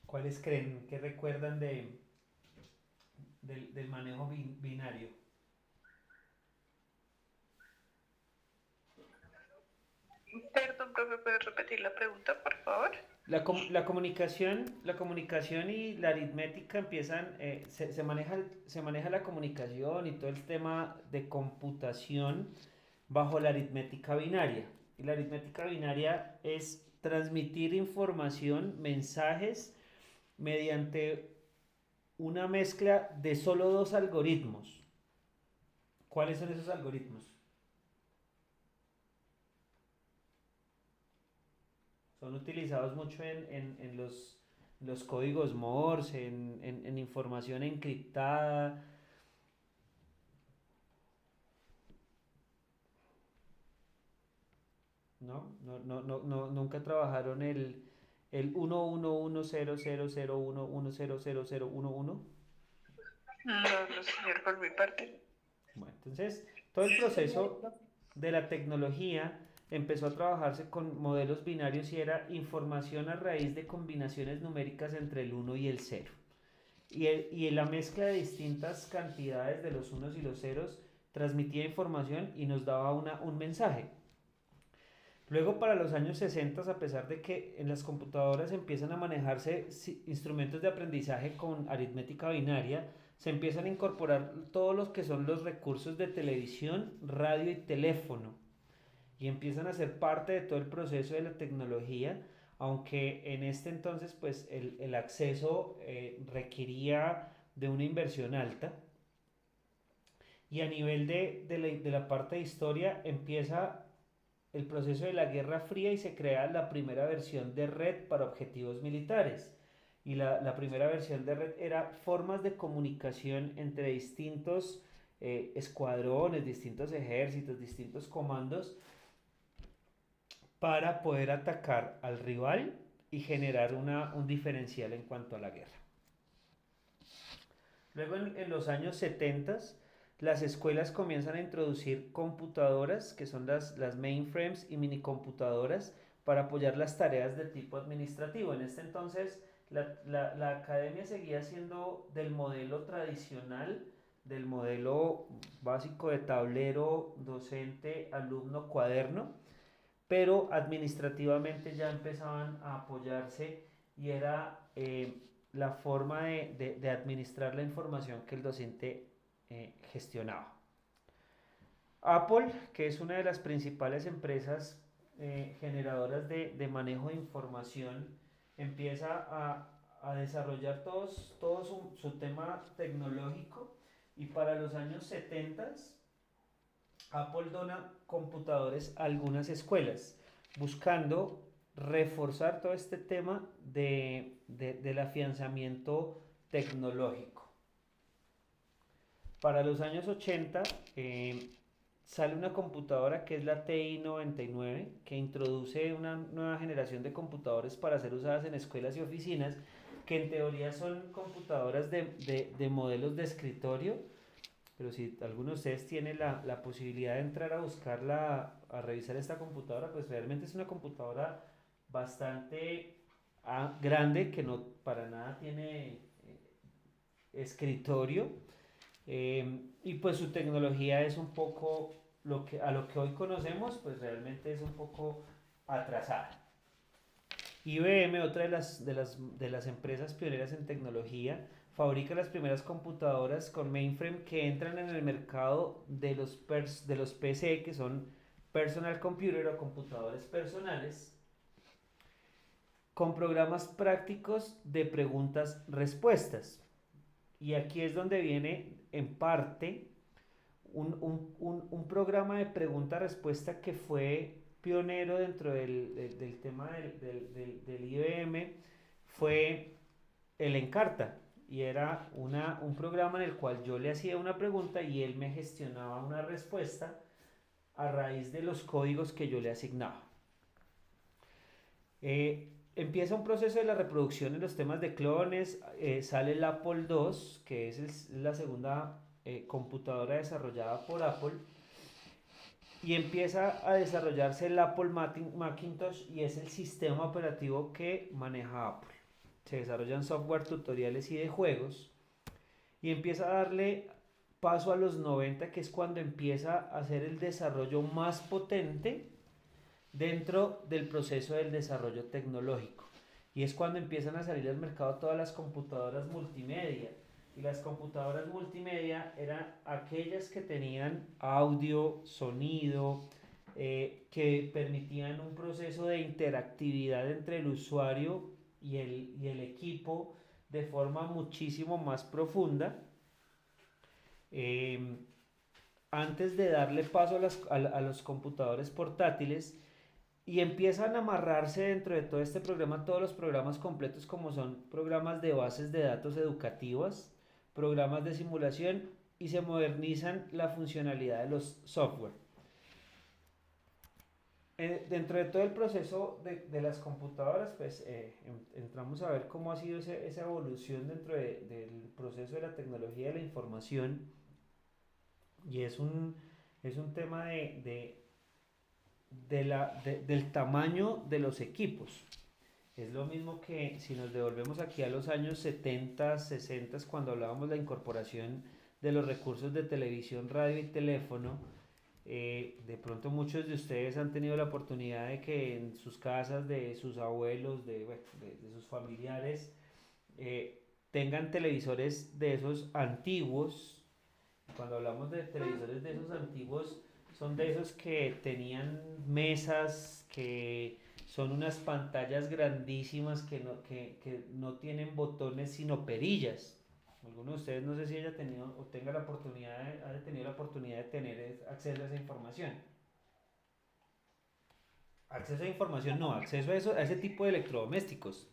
¿Cuáles creen que recuerdan del manejo binario? Perdón, profe, ¿puedes repetir la pregunta, por favor? La comunicación y la aritmética empiezan, se maneja la comunicación y todo el tema de computación bajo la aritmética binaria. Y la aritmética binaria es transmitir información, mensajes, mediante una mezcla de solo dos algoritmos. ¿Cuáles son esos algoritmos? Son utilizados mucho en los códigos Morse, en información encriptada. Nunca trabajaron el 1110001100011. No, señor, por mi parte. Bueno, entonces, todo el proceso de la tecnología empezó a trabajarse con modelos binarios y era información a raíz de combinaciones numéricas entre el 1 y el 0. Y la mezcla de distintas cantidades de los unos y los ceros transmitía información y nos daba un mensaje. Luego, para los años 60, a pesar de que en las computadoras empiezan a manejarse instrumentos de aprendizaje con aritmética binaria, se empiezan a incorporar todos los que son los recursos de televisión, radio y teléfono, y empiezan a ser parte de todo el proceso de la tecnología, aunque en este entonces pues el acceso requería de una inversión alta. Y a nivel de la parte de historia empieza el proceso de la Guerra Fría y se crea la primera versión de red para objetivos militares. Y la primera versión de red era formas de comunicación entre distintos escuadrones, distintos ejércitos, distintos comandos, para poder atacar al rival y generar un diferencial en cuanto a la guerra. Luego en los años 70 las escuelas comienzan a introducir computadoras, que son las mainframes y minicomputadoras, para apoyar las tareas de tipo administrativo. En este entonces la academia seguía siendo del modelo tradicional, del modelo básico de tablero, docente, alumno, cuaderno, pero administrativamente ya empezaban a apoyarse y era la forma de administrar la información que el docente gestionaba. Apple, que es una de las principales empresas generadoras de manejo de información, empieza a desarrollar todo su tema tecnológico, y para los años 70 Apple dona computadores a algunas escuelas, buscando reforzar todo este tema del afianzamiento tecnológico. Para los años 80 sale una computadora que es la TI-99, que introduce una nueva generación de computadores para ser usadas en escuelas y oficinas, que en teoría son computadoras de modelos de escritorio, pero si alguno de ustedes tiene la posibilidad de entrar a buscarla, a revisar esta computadora, pues realmente es una computadora bastante grande, que no para nada tiene escritorio, y pues su tecnología es un poco a lo que hoy conocemos, pues realmente es un poco atrasada. IBM, otra de las empresas pioneras en tecnología, fabrica las primeras computadoras con mainframe que entran en el mercado de los PC, que son personal computer o computadores personales, con programas prácticos de preguntas-respuestas. Y aquí es donde viene en parte un programa de pregunta-respuesta que fue pionero dentro del tema del IBM, fue el Encarta, y era un programa en el cual yo le hacía una pregunta y él me gestionaba una respuesta a raíz de los códigos que yo le asignaba. Empieza un proceso de la reproducción en los temas de clones, sale el Apple II, que es la segunda computadora desarrollada por Apple, y empieza a desarrollarse el Apple Macintosh, y es el sistema operativo que maneja Apple. Se desarrollan software, tutoriales y de juegos, y empieza a darle paso a los 90, que es cuando empieza a hacer el desarrollo más potente dentro del proceso del desarrollo tecnológico, y es cuando empiezan a salir al mercado todas las computadoras multimedia. Y las computadoras multimedia eran aquellas que tenían audio, sonido, que permitían un proceso de interactividad entre el usuario y el equipo de forma muchísimo más profunda. Antes de darle paso a los computadores portátiles, y empiezan a amarrarse dentro de todo este programa todos los programas completos, como son programas de bases de datos educativas, programas de simulación, y se modernizan la funcionalidad de los software. Dentro de todo el proceso de las computadoras, pues entramos a ver cómo ha sido esa evolución dentro del proceso de la tecnología de la información, y es un tema del tamaño de los equipos. Es lo mismo que si nos devolvemos aquí a los años 70, 60, cuando hablábamos de la incorporación de los recursos de televisión, radio y teléfono. De pronto muchos de ustedes han tenido la oportunidad de que en sus casas, de sus abuelos, de sus familiares, tengan televisores de esos antiguos. Cuando hablamos de televisores de esos antiguos, son de esos que tenían mesas, que son unas pantallas grandísimas que no tienen botones sino perillas. Algunos de ustedes, no sé si haya tenido o tenga la oportunidad haya tenido la oportunidad de tener acceso a esa información. Acceso a información, no, acceso a ese tipo de electrodomésticos.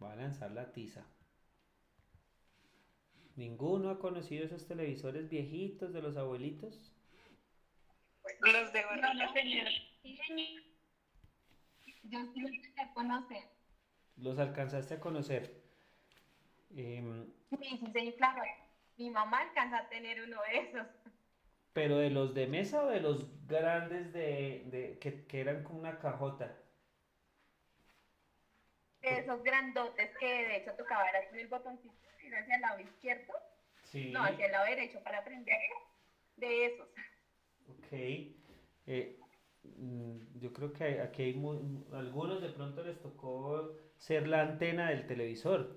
Va a lanzar la tiza. ¿Ninguno ha conocido esos televisores viejitos de los abuelitos? Los de No, barril. no, señor. Sí, señor. Yo sí los quería conocer. Los alcanzaste a conocer. Em, Sí, sí, sí, claro. Mi mamá alcanza a tener uno de esos. pero ¿de los de mesa o de los grandes que eran como una cajota? De Por- esos grandotes que de hecho tocaba era con el botoncito, ir hacia el lado izquierdo, no, Sí, hacia el lado derecho para prender. De esos. ok. Yo creo que aquí hay algunos de pronto les tocó ser la antena del televisor.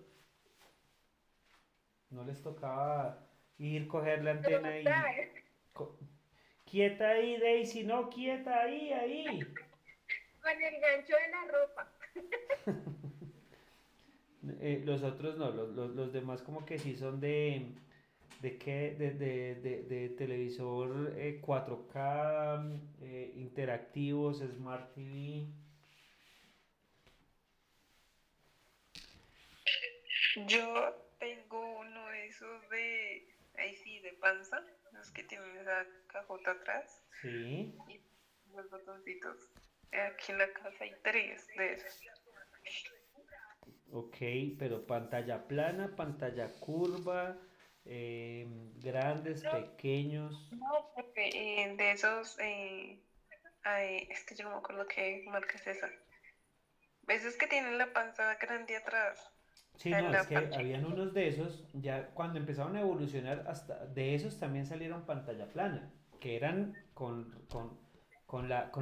No les tocaba ir, coger la antena y... Total, co- Quieta ahí, Daisy, no, quieta ahí, ahí. con el gancho de la ropa. Los otros no, los demás como que sí son ¿de qué? De televisor 4K, interactivos, Smart TV. Yo tengo uno de esos de, ahí sí, de panza, los que tienen esa cajota atrás Sí, y los botoncitos. Aquí en la casa hay tres de esos. ok, pero pantalla plana, pantalla curva, grandes, No, pequeños. no, porque de esos, es que yo no me acuerdo qué marca es esa. Esos que tienen la panza grande atrás, o Sí, sea, no, es la que pancha. habían unos de esos, ya cuando empezaron a evolucionar, hasta de esos también salieron pantalla plana, que eran con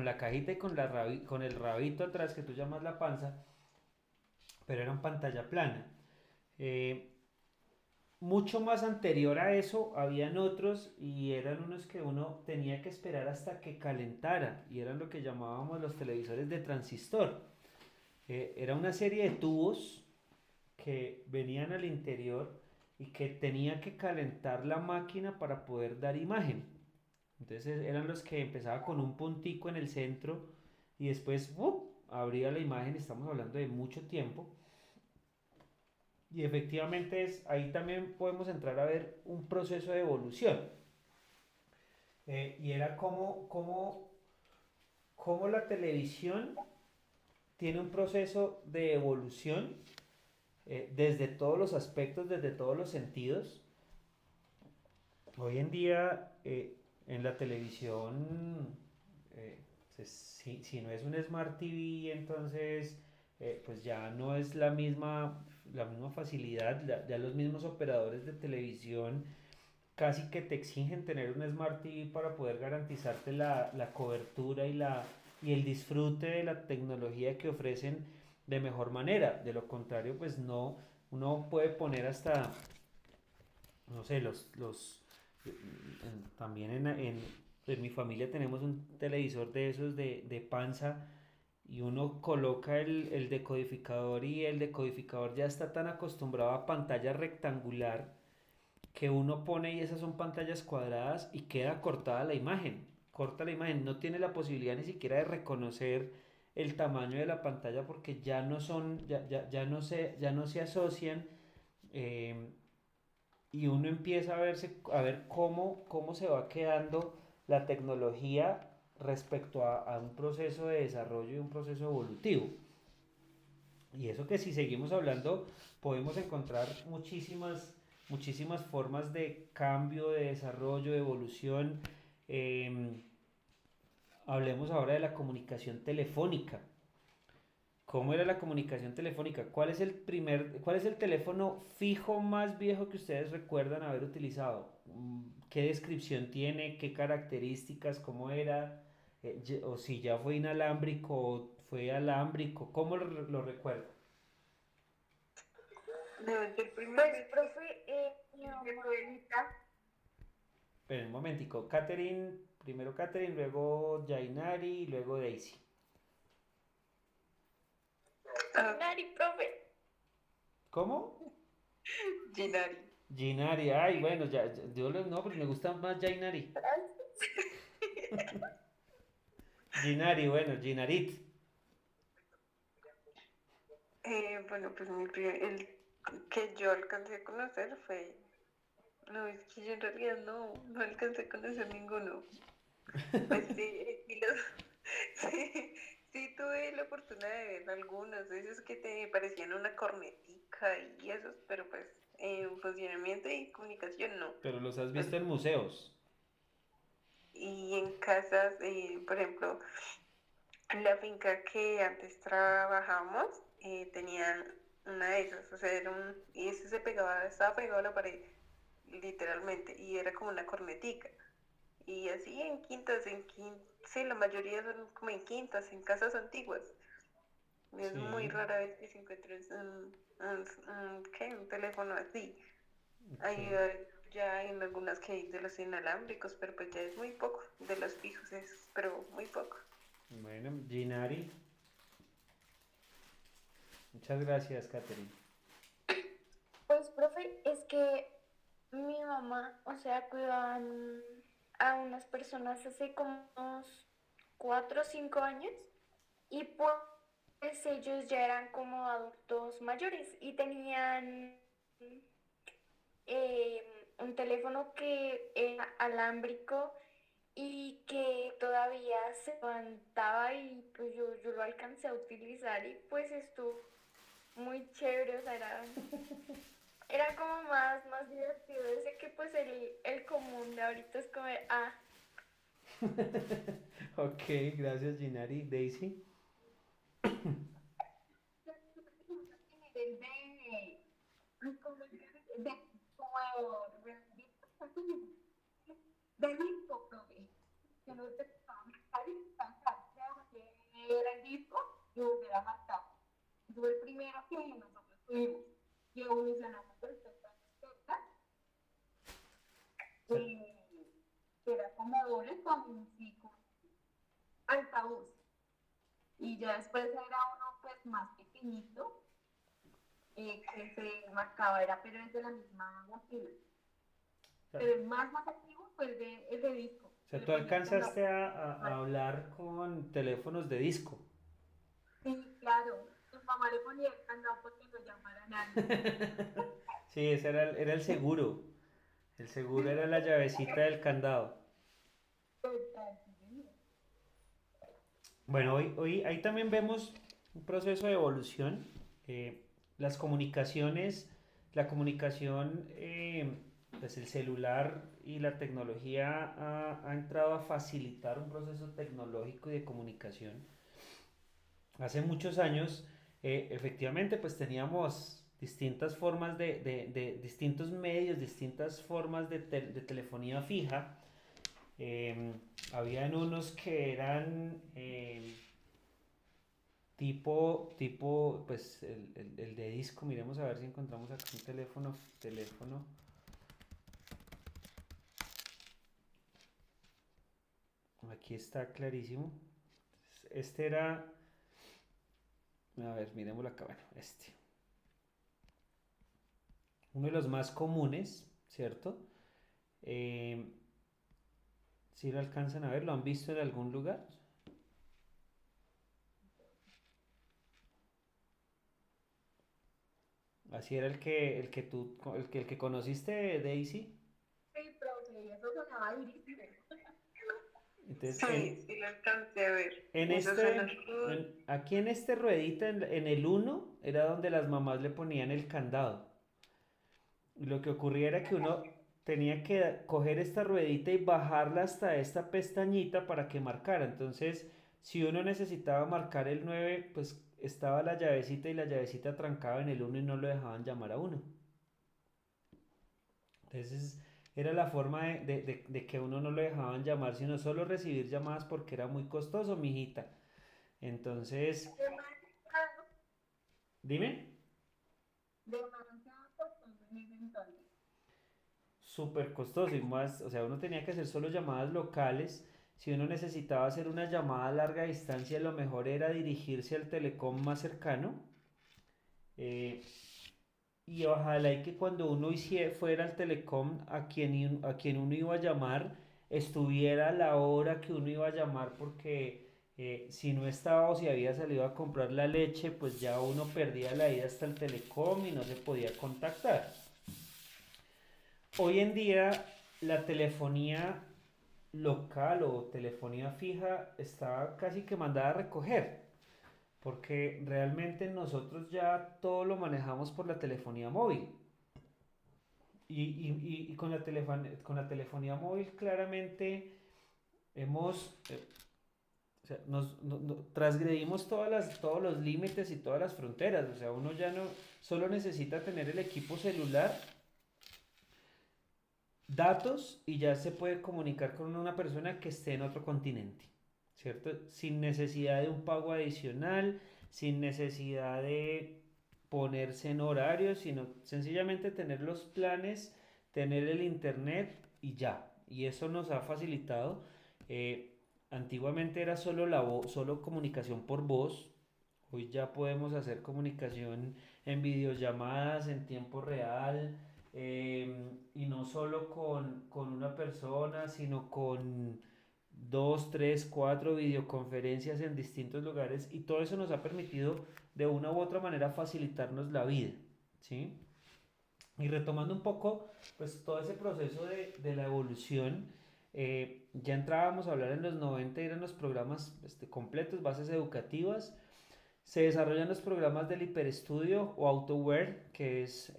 la cajita y con el rabito atrás que tú llamas la panza, pero eran pantalla plana. Eh, Mucho más anterior a eso, habían otros y eran unos que uno tenía que esperar hasta que calentara, y eran lo que llamábamos los televisores de transistor. Era una serie de tubos que venían al interior y que tenía que calentar la máquina para poder dar imagen. Entonces eran los que empezaba con un puntico en el centro y después ¡wup! Abría la imagen. Estamos hablando de mucho tiempo. Y efectivamente ahí también podemos entrar a ver un proceso de evolución. Y era como la televisión tiene un proceso de evolución desde todos los aspectos, desde todos los sentidos. Hoy en día en la televisión, si no es un Smart TV, entonces pues ya no es la misma facilidad, ya los mismos operadores de televisión casi que te exigen tener un Smart TV para poder garantizarte la cobertura y el disfrute de la tecnología que ofrecen de mejor manera. De lo contrario, pues no, uno puede poner hasta, no sé, también en mi familia tenemos un televisor de esos de panza y uno coloca el decodificador y el decodificador ya está tan acostumbrado a pantalla rectangular que uno pone y esas son pantallas cuadradas y queda cortada la imagen. Corta la imagen, no tiene la posibilidad ni siquiera de reconocer el tamaño de la pantalla porque ya no son, ya no se asocian. eh, y uno empieza a ver cómo se va quedando la tecnología respecto a un proceso de desarrollo y un proceso evolutivo. Y eso que si seguimos hablando, podemos encontrar muchísimas formas de cambio, de desarrollo, de evolución. Em, Hablemos ahora de la comunicación telefónica. ¿Cómo era la comunicación telefónica? Cuál es el teléfono fijo más viejo que ustedes recuerdan haber utilizado? ¿Qué descripción tiene? ¿Qué características? ¿Cómo era? O si ya fue inalámbrico o fue alámbrico. ¿Cómo lo recuerda? No, yo el primer Pues, profe, mi De mamá, Cruelita. Esperen un momentico. Catherine, primero Catherine, luego Jainari y luego Daisy. Nari, profe. ¿Cómo? Ginari. Ginari. Ay, bueno, no, pero me gusta más Jainari. Ginari, bueno, Ginarit. Bueno, pues el que yo alcancé a conocer fue, no, es que yo en realidad no alcancé a conocer ninguno. Pues sí, sí, Sí tuve la fortuna de ver algunos, de esos que te parecían una cornetica y esos, pero pues en funcionamiento y comunicación no. Pero los has Pues, visto en museos. y en casas, por ejemplo, en la finca que antes trabajamos, tenían una de esas, o sea, y ese se pegaba, estaba pegado a la pared, literalmente, y era como una cornetica. Y así en quintas, sí, la mayoría son como en quintas, en casas antiguas. Es muy Sí, rara vez que se encuentre ¿qué? Un teléfono así. ok. Hay ya en algunas que hay de los inalámbricos, pero pues ya es muy poco. De los fijos es, pero muy poco. Bueno, Ginari, muchas gracias, Catherine. Pues, profe, es que mi mamá, o sea, cuidaban a unas personas hace como unos 4 o 5 años y pues ellos ya eran como adultos mayores y tenían un teléfono que era alámbrico y que todavía se levantaba y pues yo lo alcancé a utilizar y pues estuvo muy chévere, o sea, era como más divertido ese que pues el común de ahorita es como, Ok, gracias, Ginari. Daisy. nivel de como de disco, profe. Que no te tocaba marcar y descansar. Que era el disco y volver a marcar. Fue el primero que nosotros tuvimos. Y evolucionamos respecto a las O sea, que era como doble con, sí, con altavoz. Y ya después era uno pues más pequeñito que se marcaba, era pero es de la misma bocina. Pero el más activo fue el de disco. o Que sea, le tú ponía el candado. alcanzaste a hablar con teléfonos de disco. Sí, claro. Mi mamá le ponía el candado porque no llamara a nadie. Sí, ese era el seguro. El seguro era la llavecita del candado. Total, sí, señor. Bueno, hoy ahí también vemos un proceso de evolución. Las comunicaciones, la comunicación, pues el celular y la tecnología ha entrado a facilitar un proceso tecnológico y de comunicación. Hace muchos años, efectivamente, pues teníamos distintas formas de distintos medios, distintas formas de telefonía fija. Em, Habían unos que eran pues el de disco. Miremos a ver si encontramos aquí un teléfono. Aquí está clarísimo. Este era, a ver, miremoslo acá, bueno, este. Uno de los más comunes, ¿cierto? Eh, si lo alcanzan a ver, ¿lo han visto en algún lugar? Así era el que conociste, Daisy. Sí, profe, eso sonaba durísimo. Entonces, Sí, sí lo alcancé a ver. en Esos son los... aquí en este ruedita, en el uno era donde las mamás le ponían el candado. Y lo que ocurría era que uno tenía que coger esta ruedita y bajarla hasta esta pestañita para que marcara. Entonces, si uno necesitaba marcar el 9 pues estaba la llavecita y la llavecita trancaba en el uno y no lo dejaban llamar a uno. Entonces, era la forma de que a uno no lo dejaban llamar, sino solo recibir llamadas porque era muy costoso, mijita. Entonces, dime. Demasiado costoso en ese entonces. Súper costoso y más, o sea, uno tenía que hacer solo llamadas locales. Si uno necesitaba hacer una llamada a larga distancia, lo mejor era dirigirse al telecom más cercano. eh, y ojalá y que cuando uno fuera al telecom a quien uno iba a llamar, estuviera a la hora que uno iba a llamar, porque si no estaba o si había salido a comprar la leche, pues ya uno perdía la ida hasta el telecom y no se podía contactar. Hoy en día la telefonía local o telefonía fija está casi que mandada a recoger. porque realmente nosotros ya todo lo manejamos por la telefonía móvil. Y con la telefonía móvil claramente hemos, o sea, transgredimos todos los límites y todas las fronteras. O sea, uno ya no solo necesita tener el equipo celular, datos y ya se puede comunicar con una persona que esté en otro continente, ¿cierto? Sin necesidad de un pago adicional, sin necesidad de ponerse en horario, sino sencillamente tener los planes, tener el internet y ya. Y eso nos ha facilitado. Antiguamente era solo solo comunicación por voz. Hoy ya podemos hacer comunicación en videollamadas en tiempo real, y no solo con una persona, sino con dos, tres, cuatro videoconferencias en distintos lugares, y todo eso nos ha permitido de una u otra manera facilitarnos la vida, ¿sí? Y retomando un poco, pues todo ese proceso de la evolución, ya entrábamos a hablar en los 90, eran los programas completos, bases educativas. Se desarrollan los programas del hiperestudio o AutoWare, que es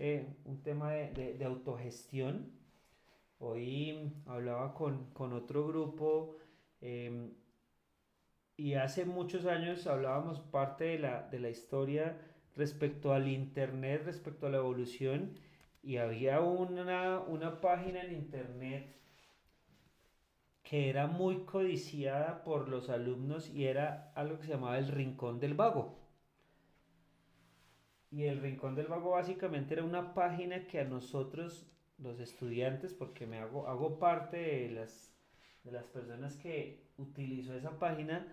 un tema de autogestión. Hoy hablaba con otro grupo, em, y hace muchos años hablábamos parte de la historia respecto al Internet, respecto a la evolución, y había una página en Internet que era muy codiciada por los alumnos y era algo que se llamaba el Rincón del Vago. Y el Rincón del Vago básicamente era una página que a nosotros, los estudiantes, porque hago parte de las personas que utilizó esa página,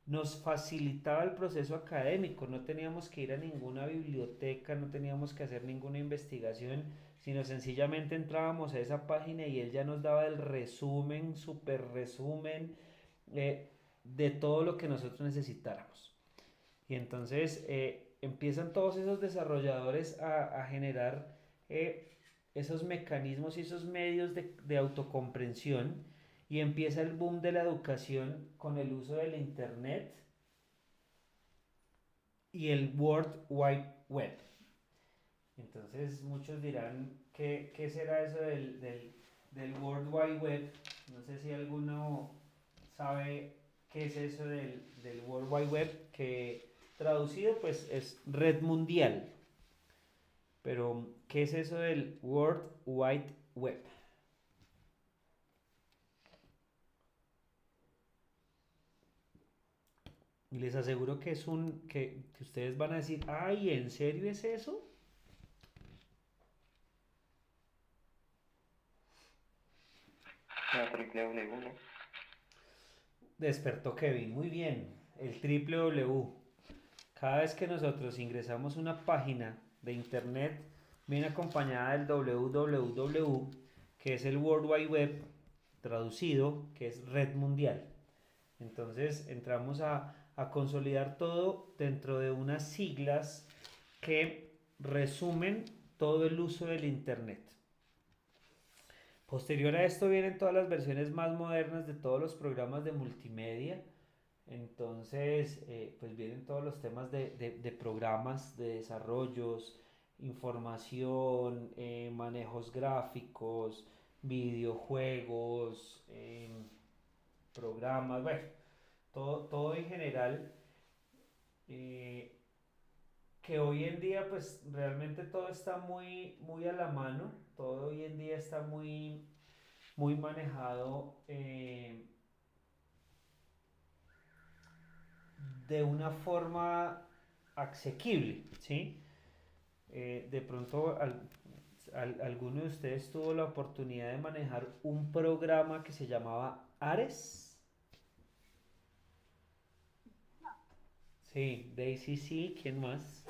nos facilitaba el proceso académico. No teníamos que ir a ninguna biblioteca, no teníamos que hacer ninguna investigación, sino sencillamente entrábamos a esa página y él ya nos daba el resumen, super resumen, de todo lo que nosotros necesitáramos. Y entonces empiezan todos esos desarrolladores a generar esos mecanismos y esos medios de autocomprensión, y empieza el boom de la educación con el uso del Internet y el World Wide Web. Entonces muchos dirán, ¿qué será eso del World Wide Web? No sé si alguno sabe qué es eso del World Wide Web, que traducido pues es red mundial. Pero, ¿qué es eso del World Wide Web? Y les aseguro que es que ustedes van a decir, ay, ¿en serio es eso? La triple W, ¿no? Despertó Kevin, muy bien. El triple W. Cada vez que nosotros ingresamos una página de internet, viene acompañada del www, que es el World Wide Web, traducido, que es red mundial. Entonces entramos a consolidar todo dentro de unas siglas que resumen todo el uso del internet. Posterior a esto vienen todas las versiones más modernas de todos los programas de multimedia. Entonces, pues vienen todos los temas de programas, de desarrollos, información, manejos gráficos, videojuegos, programas, bueno, todo en general, que hoy en día pues realmente todo está muy a la mano, todo hoy en día está muy manejado, de una forma asequible, ¿sí? De pronto alguno de ustedes tuvo la oportunidad de manejar un programa que se llamaba Ares. Sí, Daisy sí, ¿quién más?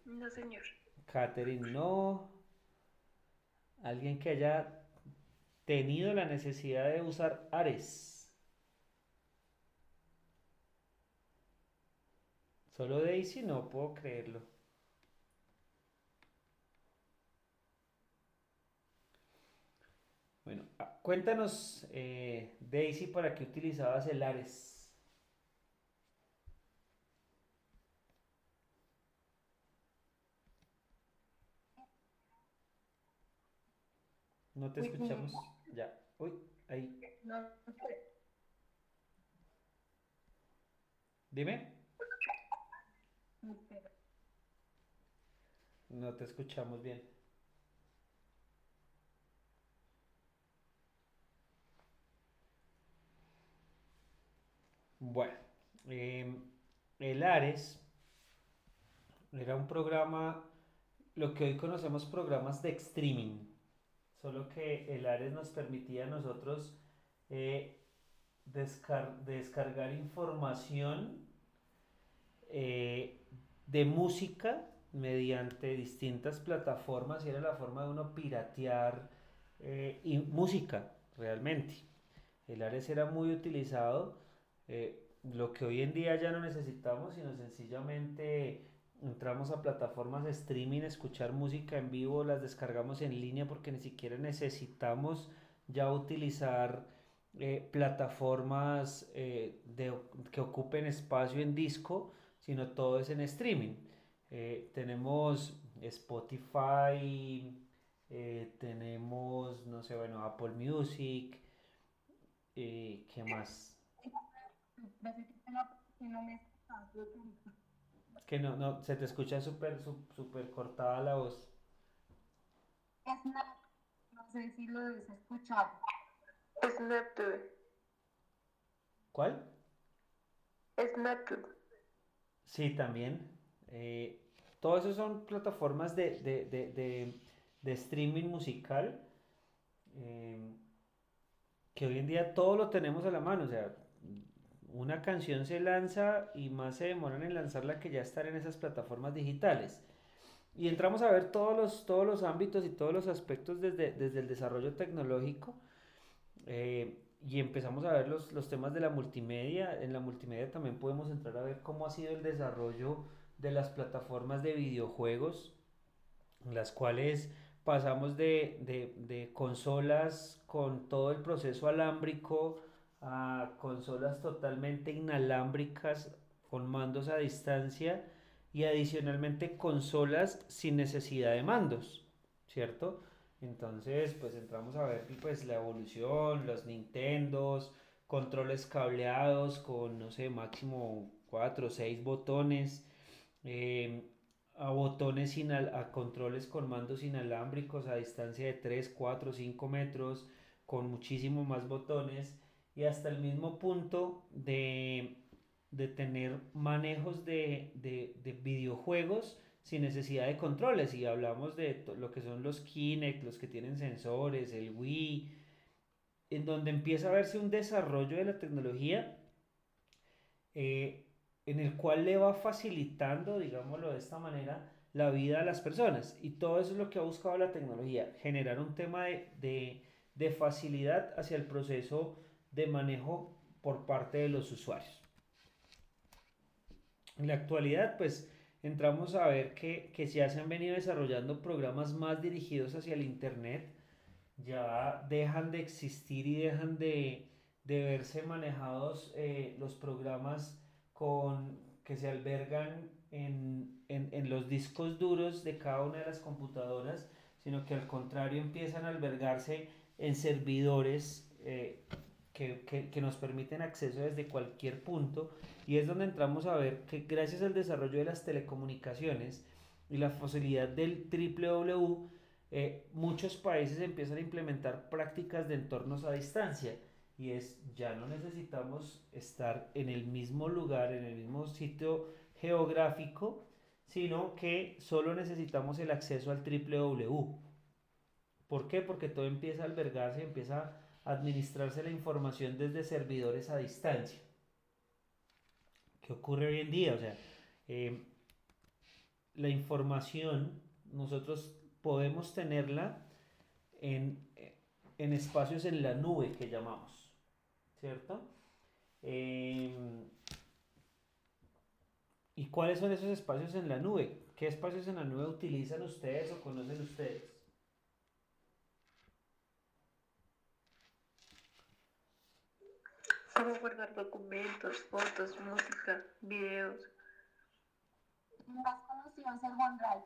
No, señor. Catherine no. Alguien que haya tenido la necesidad de usar Ares. Solo Daisy, no puedo creerlo. Bueno, Cuéntanos, Daisy, ¿para qué utilizabas el Ares? No te Uy, escuchamos. Ya. Uy, ahí. no sé. Dime. Espera. No te escuchamos bien. Bueno, em, el Ares era un programa, lo que hoy conocemos programas de streaming, solo que el Ares nos permitía a nosotros eh, descargar información eh, de música mediante distintas plataformas y era la forma de uno piratear y música realmente. El Ares era muy utilizado, lo que hoy en día ya no necesitamos, sino sencillamente entramos a plataformas de streaming, escuchar música en vivo, las descargamos en línea porque ni siquiera necesitamos ya utilizar plataformas que ocupen espacio en disco, sino todo es en streaming. Tenemos Spotify, tenemos, no sé, bueno, Apple Music, ¿qué más? Parece que no me está. Que no, no, se te escucha súper cortada la voz. Snap, no sé si lo debes escuchar. Snapchat. ¿Cuál? Snapchat. Sí, también. Todos esos son plataformas de streaming musical eh, que hoy en día todo lo tenemos a la mano. O sea, una canción se lanza y más se demoran en lanzarla que ya estar en esas plataformas digitales. Y entramos a ver todos los ámbitos y todos los aspectos desde el desarrollo tecnológico y empezamos a ver los temas de la multimedia. En la multimedia también podemos entrar a ver cómo ha sido el desarrollo de las plataformas de videojuegos, en las cuales pasamos de consolas con todo el proceso alámbrico a consolas totalmente inalámbricas con mandos a distancia y adicionalmente consolas sin necesidad de mandos, ¿cierto? Entonces, pues entramos a ver pues la evolución, los Nintendos, controles cableados con, no sé, máximo 4 o 6 botones, eh, a botones a controles con mandos inalámbricos a distancia de 3 4 5 metros, con muchísimo más botones y hasta el mismo punto de tener manejos de videojuegos sin necesidad de controles. Y hablamos de lo que son los Kinect, los que tienen sensores, el Wii, en donde empieza a verse un desarrollo de la tecnología eh, en el cual le va facilitando, digámoslo de esta manera, la vida a las personas. Y todo eso es lo que ha buscado la tecnología, generar un tema de facilidad hacia el proceso de manejo por parte de los usuarios. En la actualidad, pues entramos a ver que ya se han venido desarrollando programas más dirigidos hacia el Internet, ya dejan de existir y dejan de verse manejados los programas que se albergan en los discos duros de cada una de las computadoras, sino que al contrario empiezan a albergarse en servidores que nos permiten acceso desde cualquier punto y es donde entramos a ver que gracias al desarrollo de las telecomunicaciones y la facilidad del www, muchos países empiezan a implementar prácticas de entornos a distancia y ya no necesitamos estar en el mismo lugar, en el mismo sitio geográfico, sino que solo necesitamos el acceso al www. ¿Por qué? Porque todo empieza a albergarse, empieza a administrarse la información desde servidores a distancia. ¿Qué ocurre hoy en día? O sea, eh, la información nosotros podemos tenerla en, en espacios en la nube que llamamos, ¿cierto? ¿Y cuáles son esos espacios en la nube? ¿Qué espacios en la nube utilizan ustedes o conocen ustedes? documentos, fotos, música, videos. El más conocido es el OneDrive.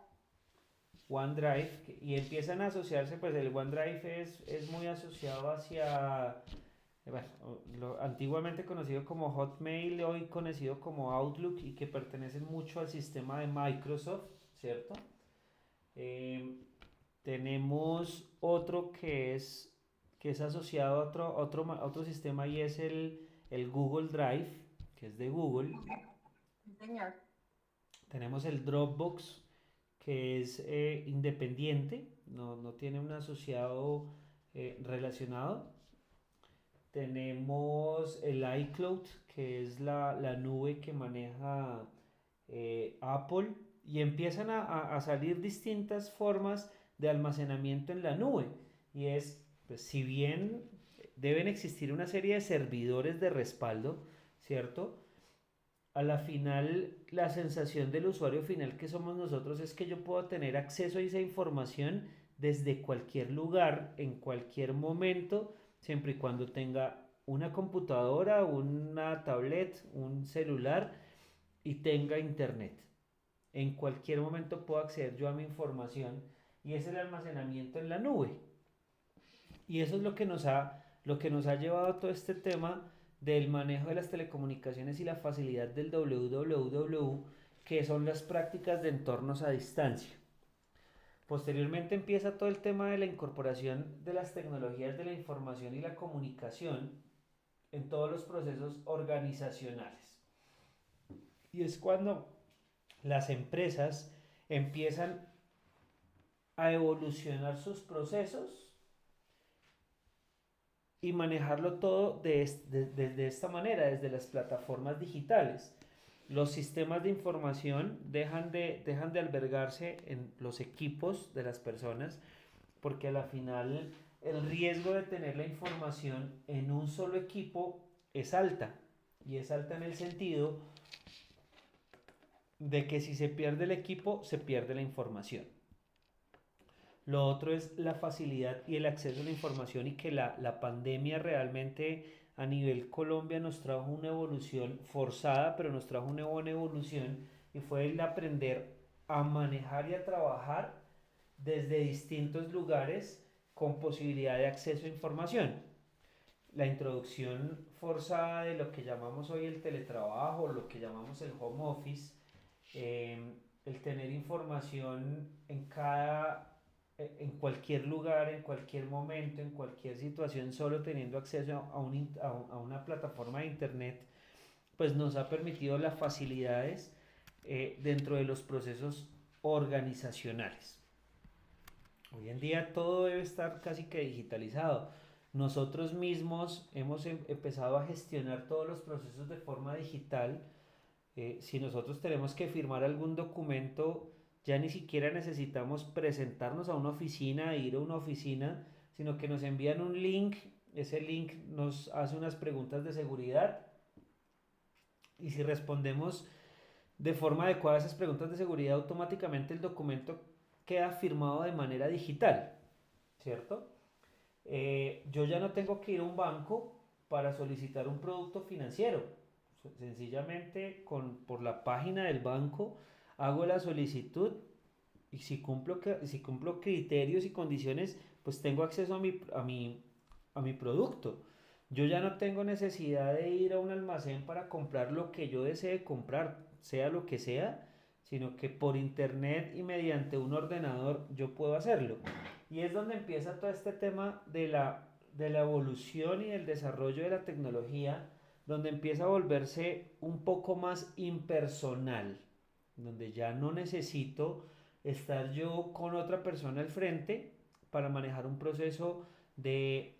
OneDrive, y empiezan a asociarse, pues el OneDrive es muy asociado hacia, bueno, antiguamente conocido como Hotmail, hoy conocido como Outlook, y que pertenecen mucho al sistema de Microsoft, ¿cierto? Eh, Tenemos otro que es asociado a otro sistema, y es el Google Drive, que es de Google. Sí, señor. Tenemos el Dropbox, que es independiente, no tiene un asociado relacionado. Tenemos el iCloud, que es la nube que maneja Apple, y empiezan a salir distintas formas de almacenamiento en la nube. Y es, pues, si bien deben existir una serie de servidores de respaldo, ¿cierto? A la final, la sensación del usuario final que somos nosotros es que yo puedo tener acceso a esa información desde cualquier lugar, en cualquier momento, siempre y cuando tenga una computadora, una tablet, un celular y tenga internet. En cualquier momento puedo acceder yo a mi información, y es el almacenamiento en la nube. Y eso es lo que nos ha llevado a todo este tema del manejo de las telecomunicaciones y la facilidad del www, que son las prácticas de entornos a distancia. Posteriormente empieza todo el tema de la incorporación de las tecnologías de la información y la comunicación en todos los procesos organizacionales. Y es cuando las empresas empiezan a evolucionar sus procesos y manejarlo todo de esta manera, desde las plataformas digitales. Los sistemas de información dejan de albergarse en los equipos de las personas, porque a la final el riesgo de tener la información en un solo equipo es alta, y es alta en el sentido de que si se pierde el equipo, se pierde la información. Lo otro es la facilidad y el acceso a la información, y que la pandemia realmente a nivel Colombia nos trajo una evolución forzada, pero nos trajo una buena evolución, y fue el aprender a manejar y a trabajar desde distintos lugares con posibilidad de acceso a información. La introducción forzada de lo que llamamos hoy el teletrabajo, lo que llamamos el home office, el tener información en cualquier lugar, en cualquier momento, en cualquier situación, solo teniendo acceso a una plataforma de internet, pues nos ha permitido las facilidades dentro de los procesos organizacionales. Hoy en día todo debe estar casi que digitalizado. Nosotros mismos hemos empezado a gestionar todos los procesos de forma digital. Si nosotros tenemos que firmar algún documento, ya ni siquiera necesitamos presentarnos a una oficina, ir a una oficina, sino que nos envían un link. Ese link nos hace unas preguntas de seguridad, y si respondemos de forma adecuada a esas preguntas de seguridad, automáticamente el documento queda firmado de manera digital, ¿cierto? Yo ya no tengo que ir a un banco para solicitar un producto financiero. Sencillamente por la página del banco hago la solicitud, y si cumplo criterios y condiciones, pues tengo acceso a mi producto. Yo ya no tengo necesidad de ir a un almacén para comprar lo que yo desee comprar, sea lo que sea, sino que por internet y mediante un ordenador yo puedo hacerlo. Y es donde empieza todo este tema de la evolución y del desarrollo de la tecnología, donde empieza a volverse un poco más impersonal, donde ya no necesito estar yo con otra persona al frente para manejar un proceso de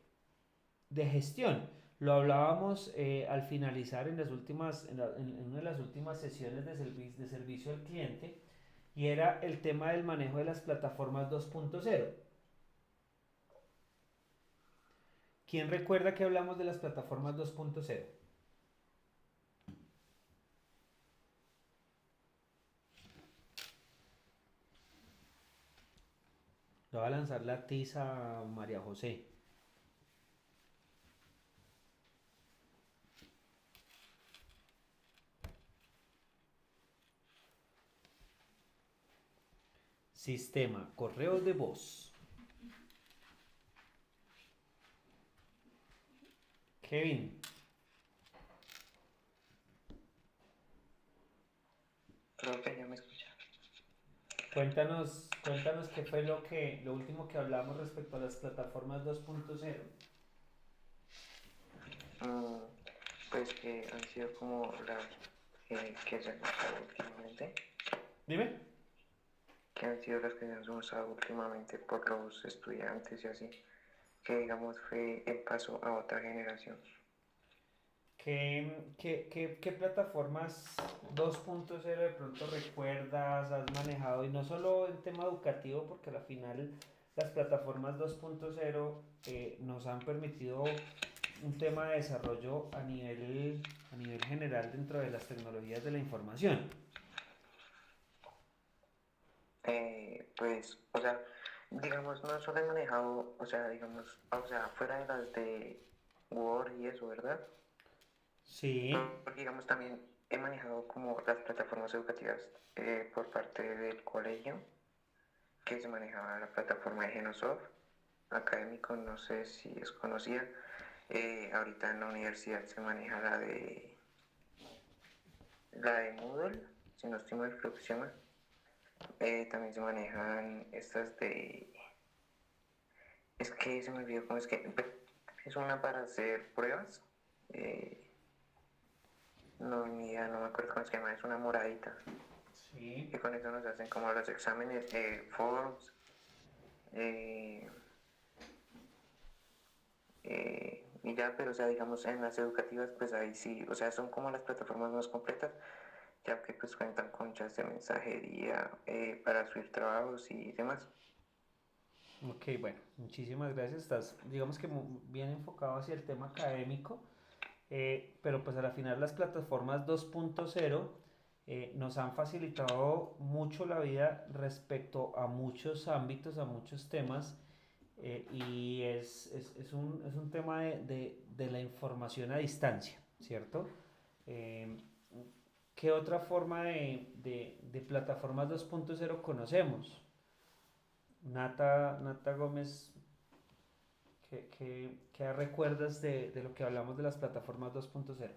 gestión. Lo hablábamos al finalizar en una de las últimas sesiones de servicio al cliente, y era el tema del manejo de las plataformas 2.0. ¿Quién recuerda que hablamos de las plataformas 2.0? Le voy a lanzar la tiza a María José. Sistema, correos de voz. Kevin, Profe, ¿ya me escucha? cuéntanos qué fue lo último que hablamos respecto a las plataformas 2.0. Mm, pues que han sido como las que se han usado últimamente, Dime. que han sido las que se han usado últimamente por los estudiantes y así, que digamos fue el paso a otra generación. ¿Qué plataformas 2.0 de pronto recuerdas, has manejado? Y no solo en tema educativo, porque al final las plataformas 2.0 nos han permitido un tema de desarrollo a nivel general dentro de las tecnologías de la información. Pues, o sea, digamos, no solo he manejado, o sea, digamos, o sea, fuera de las de Word y eso, ¿verdad? Sí, Porque, digamos, también he manejado como las plataformas educativas por parte del colegio, que se manejaba la plataforma de Genosoft, académico, no sé si es conocida. Ahorita en la universidad se maneja la de Moodle, si no estoy mal, creo que se llama. También se manejan estas de... Es que se me olvidó cómo es que... Es una para hacer pruebas. Eh, no, ni idea, no me acuerdo cómo se llama. Es una moradita. sí. Y con eso nos hacen como los exámenes, forms. eh, y ya, pero o sea, digamos, en las educativas, pues ahí sí, o sea, son como las plataformas más completas, ya que pues cuentan con chats de mensajería para subir trabajos y demás. Ok, bueno, muchísimas gracias. Estás, digamos que bien enfocado hacia el tema académico, pero pues a la final las plataformas 2.0 nos han facilitado mucho la vida respecto a muchos ámbitos, a muchos temas, y es un tema de la información a distancia, ¿cierto? Eh, ¿Qué otra forma de plataformas 2.0 conocemos? Nata Gómez, ¿qué recuerdas de lo que hablamos de las plataformas 2.0?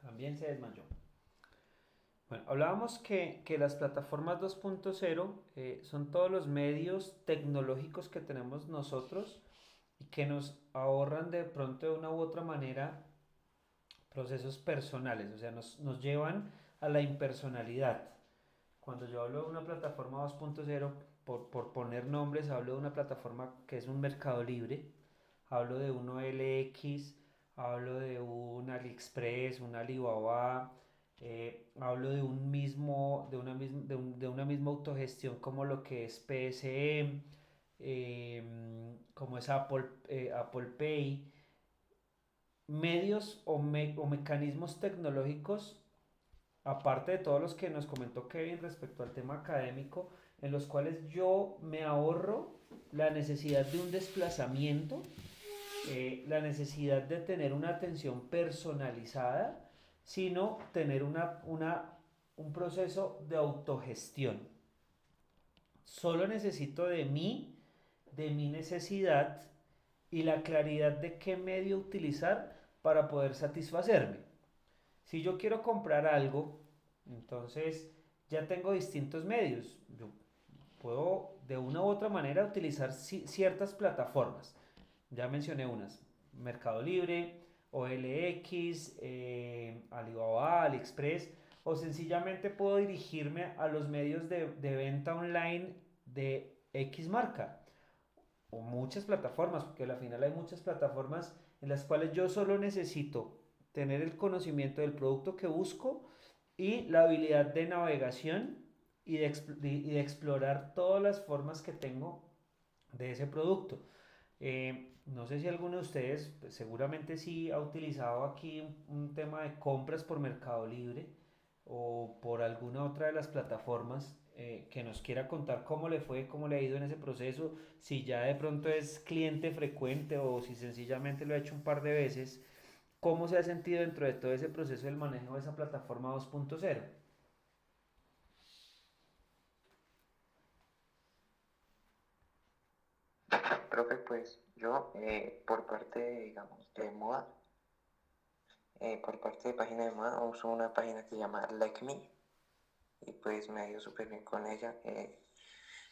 También se desmayó. Bueno, hablábamos que las plataformas 2.0 son todos los medios tecnológicos que tenemos nosotros y que nos ahorran de pronto de una u otra manera procesos personales, o sea, nos llevan a la impersonalidad. Cuando yo hablo de una plataforma 2.0, por poner nombres, hablo de una plataforma que es un mercado libre, hablo de un OLX, hablo de un AliExpress, un Alibaba, hablo de un mismo, de una misma autogestión como lo que es PSE, como es Apple Pay, medios o mecanismos tecnológicos, aparte de todos los que nos comentó Kevin respecto al tema académico, en los cuales yo me ahorro la necesidad de un desplazamiento, la necesidad de tener una atención personalizada, sino tener un proceso de autogestión. Solo necesito de mi necesidad y la claridad de qué medio utilizar para poder satisfacerme. Si yo quiero comprar algo, entonces ya tengo distintos medios. Yo puedo de una u otra manera utilizar ciertas plataformas. Ya mencioné unas: Mercado Libre, OLX, Alibaba, AliExpress, o sencillamente puedo dirigirme a los medios de venta online de X marca o muchas plataformas, porque al final hay muchas plataformas en las cuales yo solo necesito tener el conocimiento del producto que busco y la habilidad de navegación y de explorar todas las formas que tengo de ese producto. No sé si alguno de ustedes, pues seguramente sí ha utilizado aquí un tema de compras por Mercado Libre o por alguna otra de las plataformas que nos quiera contar cómo le fue, cómo le ha ido en ese proceso, si ya de pronto es cliente frecuente o si sencillamente lo ha hecho un par de veces, cómo se ha sentido dentro de todo ese proceso del manejo de esa plataforma 2.0. Profe, pues yo, por parte, digamos, de moda, por parte de página de moda, uso una página que se llama Like Me y pues me ha ido súper bien con ella.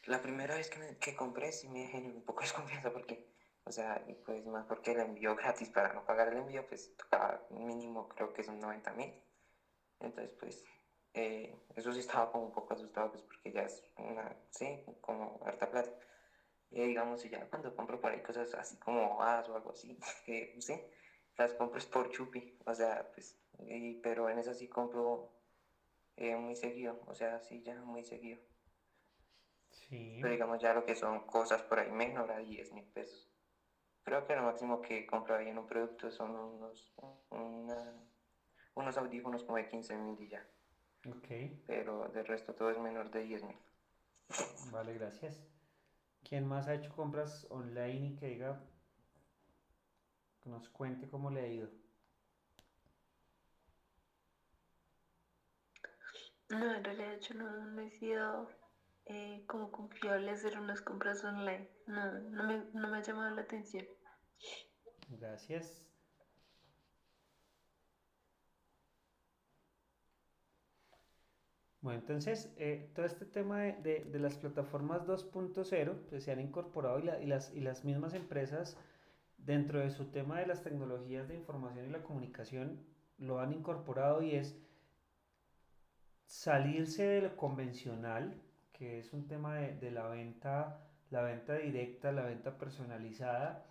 La primera vez que compré sí me dejé un poco desconfianza porque, o sea, y pues más porque el envío gratis para no pagar el envío, pues tocaba mínimo, creo que son 90.000. Entonces, pues, eso sí estaba como un poco asustado, pues porque ya es una, sí, como harta plata. Y digamos, si ya cuando compro por ahí cosas así como as o algo así, que no sé, las compro es por chupi, o sea, pues, pero en esas sí compro muy seguido, o sea, sí, ya muy seguido. Sí, Pero digamos ya lo que son cosas por ahí menor a 10.000 pesos. Creo que lo máximo que compro ahí en un producto son una- unos audífonos como de 15.000 y ya. ok, Pero del resto todo es menor de 10.000. vale, gracias. ¿Quién más ha hecho compras online y que diga, que nos cuente cómo le ha ido? No, en realidad yo no he sido como confiable hacer unas compras online. No me ha llamado la atención. Gracias. Bueno, entonces, todo este tema de las plataformas 2.0 pues se han incorporado y las mismas empresas dentro de su tema de las tecnologías de información y la comunicación lo han incorporado y es salirse de lo convencional, que es un tema de la venta directa, la venta personalizada,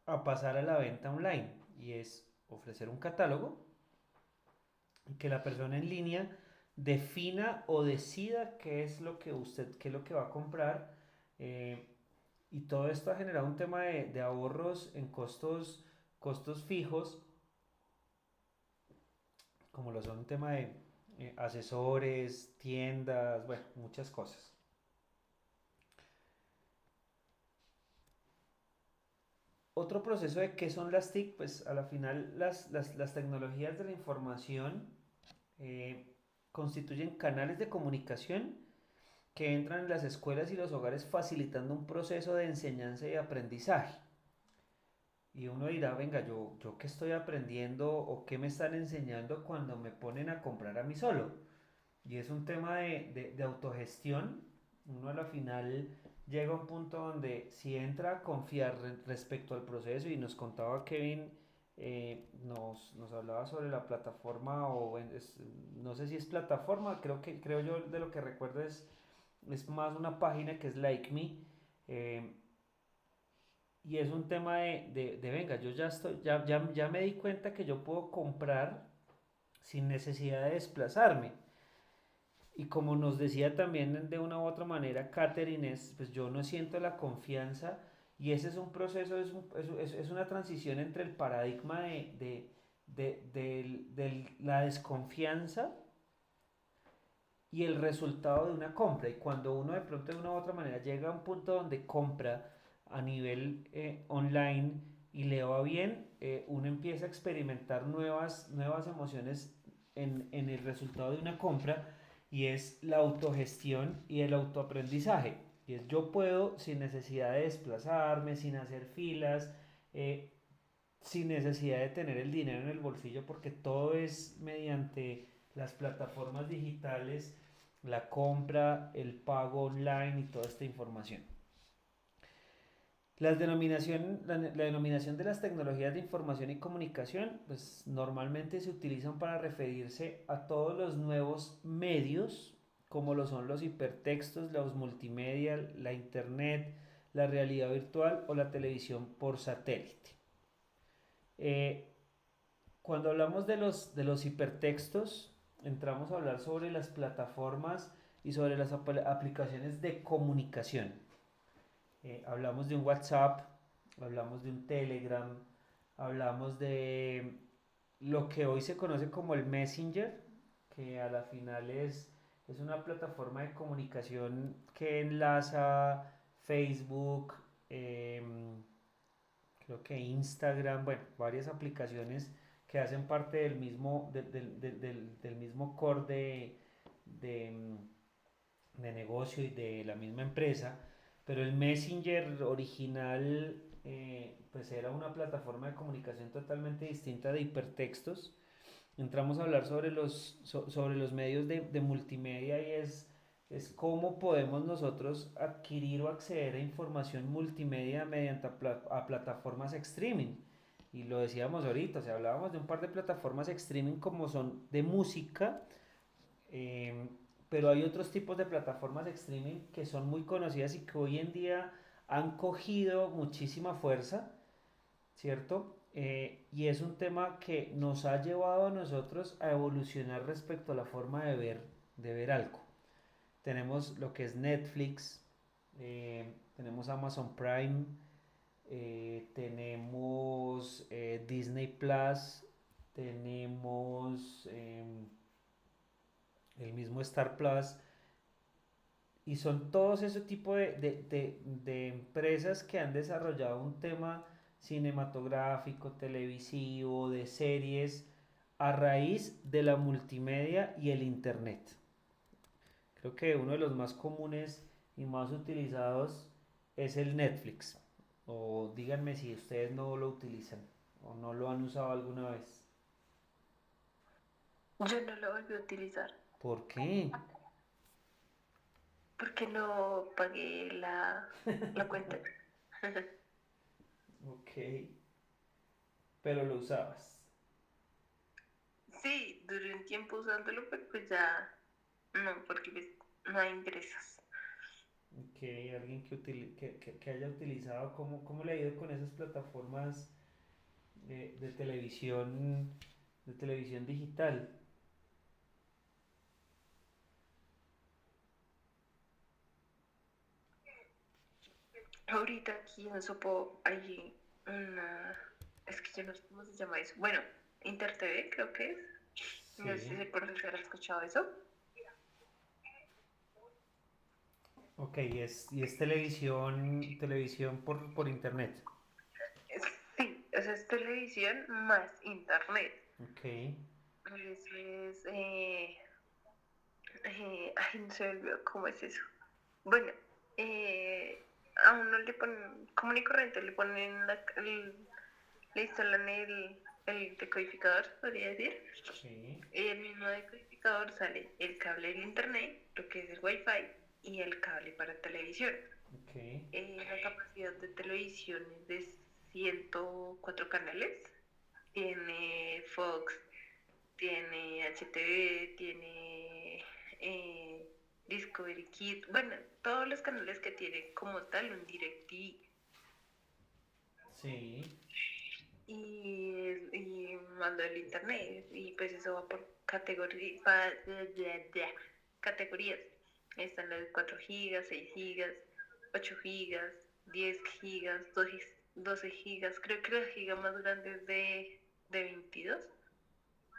a pasar a la venta online y es ofrecer un catálogo y que la persona en línea defina o decida qué es lo que qué es lo que va a comprar. eh, y todo esto ha generado un tema de ahorros en costos fijos, como lo son un tema de asesores, tiendas, bueno, muchas cosas. Otro proceso de qué son las TIC, pues a la final las tecnologías de la información eh, constituyen canales de comunicación que entran en las escuelas y los hogares facilitando un proceso de enseñanza y aprendizaje. Y uno dirá, venga, yo qué estoy aprendiendo o qué me están enseñando cuando me ponen a comprar a mí solo. Y es un tema de autogestión. Uno a la final llega a un punto donde si entra a confiar respecto al proceso y nos contaba Kevin, nos hablaba sobre la plataforma o no sé si es plataforma, creo yo de lo que recuerdo es más una página que es Like Me. eh, y es un tema venga, yo ya me di cuenta que yo puedo comprar sin necesidad de desplazarme. Y como nos decía también de una u otra manera Catherine, pues yo no siento la confianza y ese es un proceso, es una transición entre el paradigma de la desconfianza y el resultado de una compra. Y cuando uno de pronto de una u otra manera llega a un punto donde compra a nivel online y le va bien, uno empieza a experimentar nuevas emociones en el resultado de una compra y es la autogestión y el autoaprendizaje. Y es yo puedo sin necesidad de desplazarme, sin hacer filas, eh, sin necesidad de tener el dinero en el bolsillo porque todo es mediante las plataformas digitales, la compra, el pago online y toda esta información. La denominación de las tecnologías de información y comunicación pues normalmente se utilizan para referirse a todos los nuevos medios como lo son los hipertextos, los multimedia, la internet, la realidad virtual o la televisión por satélite. Eh, Cuando hablamos de los hipertextos, entramos a hablar sobre las plataformas y sobre las aplicaciones de comunicación. Hablamos de un WhatsApp, hablamos de un Telegram, hablamos de lo que hoy se conoce como el Messenger, que a la final Es una plataforma de comunicación que enlaza Facebook, em, creo que Instagram, bueno, varias aplicaciones que hacen parte del mismo, del mismo core de, de negocio y de la misma empresa, pero el Messenger original pues era una plataforma de comunicación totalmente distinta de hipertextos. Entramos a hablar sobre sobre los medios de multimedia y es cómo podemos nosotros adquirir o acceder a información multimedia mediante a plataformas streaming. Y lo decíamos ahorita, o sea, hablábamos de un par de plataformas streaming como son de música, eh, pero hay otros tipos de plataformas de streaming que son muy conocidas y que hoy en día han cogido muchísima fuerza, ¿cierto? Y es un tema que nos ha llevado a nosotros a evolucionar respecto a la forma de ver algo. Tenemos lo que es Netflix, tenemos Amazon Prime, tenemos Disney Plus, tenemos el mismo Star Plus, y son todos ese tipo de empresas que han desarrollado un tema cinematográfico, televisivo, de series, a raíz de la multimedia y el internet. Creo que uno de los más comunes y más utilizados es el Netflix. O díganme si ustedes no lo utilizan o no lo han usado alguna vez. Yo no lo volví a utilizar ¿Por qué? porque no pagué la cuenta. Ok, pero lo usabas. Sí, duré un tiempo usándolo, pero pues ya no, porque pues no hay ingresos. Ok, alguien que haya utilizado, ¿cómo le ha ido con esas plataformas de de televisión digital? Ahorita aquí en Sopo hay una, es que yo no sé cómo se llama eso. Bueno, InterTV creo que es. No sé Sí. si por si has escuchado eso. Ok, y es televisión por internet. Sí, o sea, es televisión más internet. Ok, Eso es, ay, no se me olvidó cómo es eso. Bueno, a uno le ponen, común y corriente, le ponen le instalan el decodificador, podría decir. sí, Y el mismo decodificador sale el cable del internet, lo que es el wifi, y el cable para televisión. ok, La capacidad de televisión es de 104 canales. Tiene Fox, tiene HTV, tiene Discovery Kids, bueno, todos los canales que tiene como tal un DirecTV. sí, Y mando el internet y pues eso va por categorías. Están las 4 gigas, 6 gigas, 8 gigas, 10 gigas, 12 gigas. Creo que la giga más grande es de 22.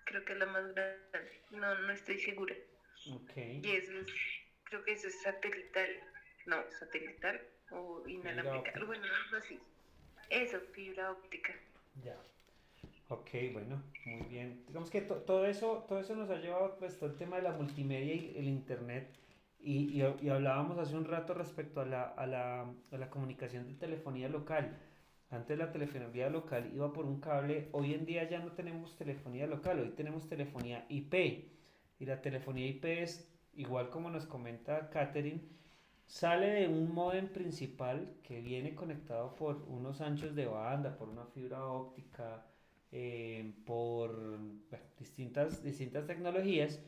Creo que es la más grande. No, no estoy segura. ok. Y eso es, creo que eso es satelital. No, satelital o Fibra inalámbrica. óptica. Bueno, algo así. Eso, fibra óptica. Ya. Ok, bueno, muy bien. Digamos que todo eso nos ha llevado pues todo el tema de la multimedia y el internet. Y hablábamos hace un rato respecto a la comunicación de telefonía local. Antes la telefonía local iba por un cable, hoy en día ya no tenemos telefonía local, hoy tenemos telefonía IP. Y la telefonía IP es, igual como nos comenta Catherine, sale de un módem principal que viene conectado por unos anchos de banda, por una fibra óptica, por bueno, distintas tecnologías,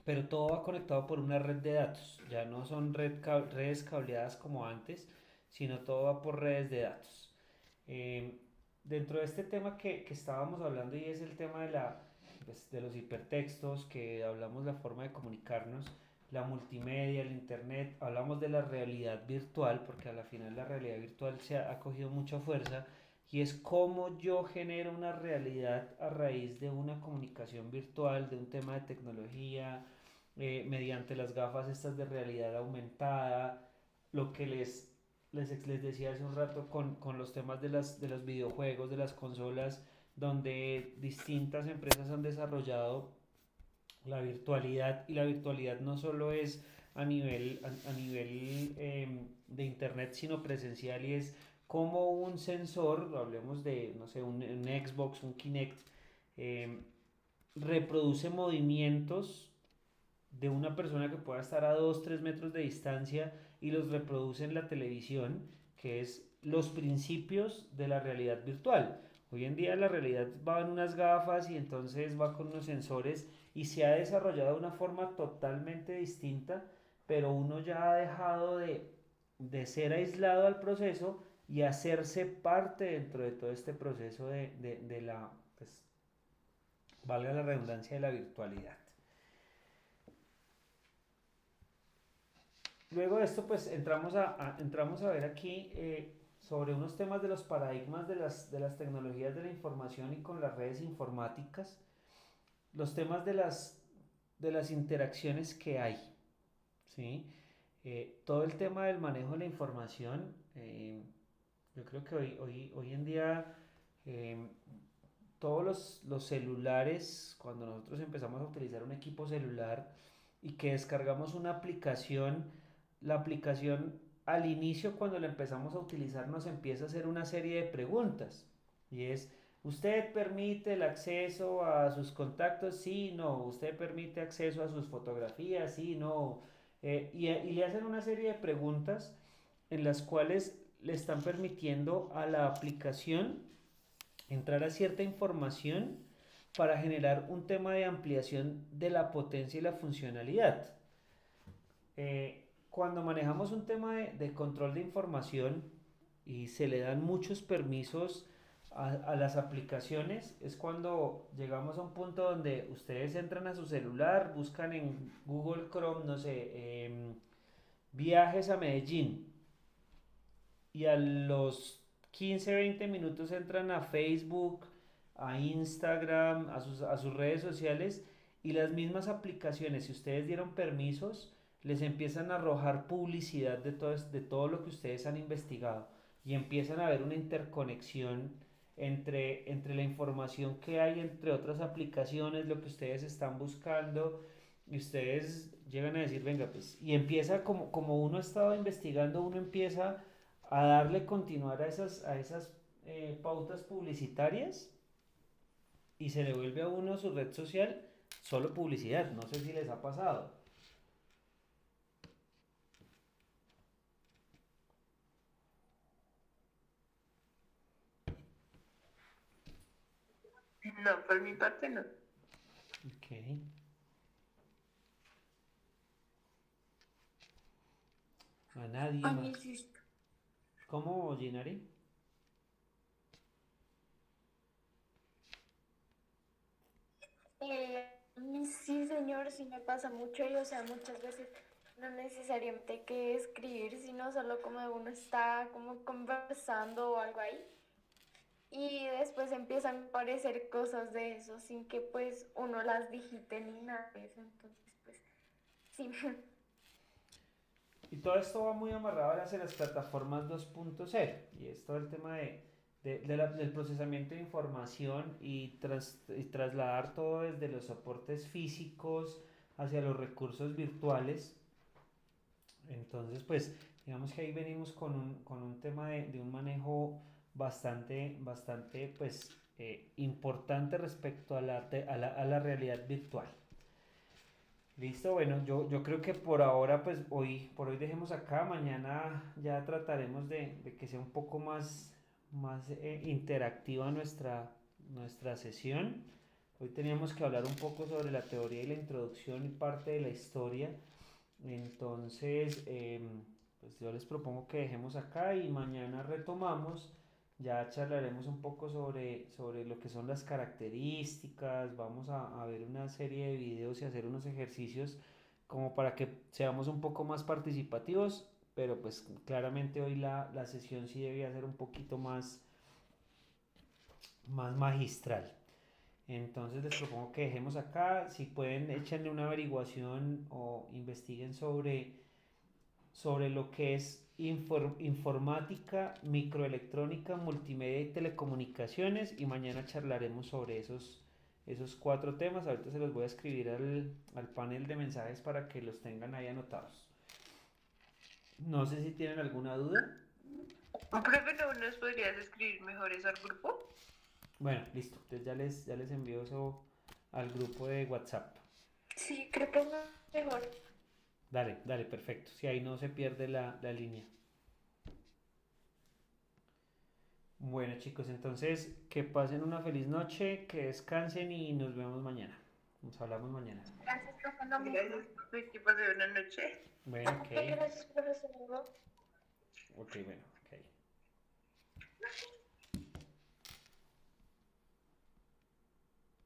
pero todo va conectado por una red de datos. Ya no son redes cableadas como antes, sino todo va por redes de datos. Eh, Dentro de este tema que estábamos hablando y es el tema pues, de los hipertextos, que hablamos la forma de comunicarnos, la multimedia, el internet, hablamos de la realidad virtual, porque a la final la realidad virtual ha cogido mucha fuerza y es cómo yo genero una realidad a raíz de una comunicación virtual, de un tema de tecnología, mediante las gafas estas de realidad aumentada, lo que les decía hace un rato con los temas de los videojuegos, de las consolas, donde distintas empresas han desarrollado la virtualidad, y la virtualidad no solo es a nivel de internet, sino presencial, y es como un sensor, hablemos de, no sé, un Xbox, un Kinect, eh, reproduce movimientos de una persona que pueda estar a 2 3 metros de distancia, y los reproduce en la televisión, que es los principios de la realidad virtual. Hoy en día la realidad va en unas gafas y entonces va con unos sensores, y se ha desarrollado de una forma totalmente distinta, pero uno ya ha dejado de ser aislado al proceso y hacerse parte dentro de todo este proceso de la, pues, valga la redundancia, de la virtualidad. Luego de esto, pues entramos a ver aquí sobre unos temas de los paradigmas de las tecnologías de la información y con las redes informáticas, los temas de las interacciones que hay, ¿sí? Todo el tema del manejo de la información, yo creo que hoy en día, eh, todos los celulares, cuando nosotros empezamos a utilizar un equipo celular y que descargamos una aplicación, la aplicación al inicio, cuando la empezamos a utilizar, nos empieza a hacer una serie de preguntas, y es: ¿usted permite el acceso a sus contactos? Sí, no. ¿Usted permite acceso a sus fotografías? Sí, no. Y le hacen una serie de preguntas en las cuales le están permitiendo a la aplicación entrar a cierta información para generar un tema de ampliación de la potencia y la funcionalidad. Cuando manejamos un tema de control de información y se le dan muchos permisos a las aplicaciones, es cuando llegamos a un punto donde ustedes entran a su celular, buscan en Google Chrome, no sé, viajes a Medellín, y a los 15 20 minutos entran a Facebook, a Instagram, a sus redes sociales, y las mismas aplicaciones, si ustedes dieron permisos, les empiezan a arrojar publicidad de todo lo que ustedes han investigado, y empiezan a haber una interconexión entre la información que hay entre otras aplicaciones, lo que ustedes están buscando, y ustedes llegan a decir: venga, pues, y empieza, como uno ha estado investigando, uno empieza a darle continuar a esas pautas publicitarias, y se le vuelve a uno su red social solo publicidad. No sé si les ha pasado. No, por mi parte no. Ok. A nadie A mí más. sí. ¿Cómo, Ginari? A mí sí, señor, sí me pasa mucho, y o sea, muchas veces no necesariamente hay que escribir, sino solo como uno está como conversando o algo ahí, y después empiezan a aparecer cosas de eso sin que pues uno las digite ni nada de eso, entonces pues sí. Y todo esto va muy amarrado hacia las plataformas 2.0, y es todo el tema del procesamiento de información, y trasladar todo desde los soportes físicos hacia los recursos virtuales. Entonces, pues, digamos que ahí venimos con un tema de un manejo bastante, pues, importante respecto a la realidad virtual. Listo, bueno, yo creo que por ahora, pues, por hoy dejemos acá. Mañana ya trataremos de que sea un poco más interactiva nuestra sesión. Hoy teníamos que hablar un poco sobre la teoría y la introducción y parte de la historia. Entonces, pues yo les propongo que dejemos acá, y mañana retomamos. Ya charlaremos un poco sobre lo que son las características. Vamos a ver una serie de videos y hacer unos ejercicios como para que seamos un poco más participativos, pero pues claramente hoy la sesión sí debía ser un poquito más magistral. Entonces les propongo que dejemos acá, si pueden échenle una averiguación o investiguen sobre lo que es informática, microelectrónica, multimedia y telecomunicaciones y mañana charlaremos sobre esos 4 temas. Ahorita se los voy a escribir al panel de mensajes para que los tengan ahí anotados. No sé si tienen alguna duda. Profe, ¿no nos podrías escribir mejor eso al grupo? Bueno, listo. Entonces ya les envío eso al grupo de WhatsApp. Sí, creo que es mejor. Dale, perfecto. Si ahí no se pierde la línea. Bueno, chicos, entonces que pasen una feliz noche, que descansen y nos vemos mañana. Nos hablamos mañana. Gracias, profe, lo mismo. Gracias, profe, que pase buena noche. Bueno, ok. Gracias, profesor. Ok, bueno, ok.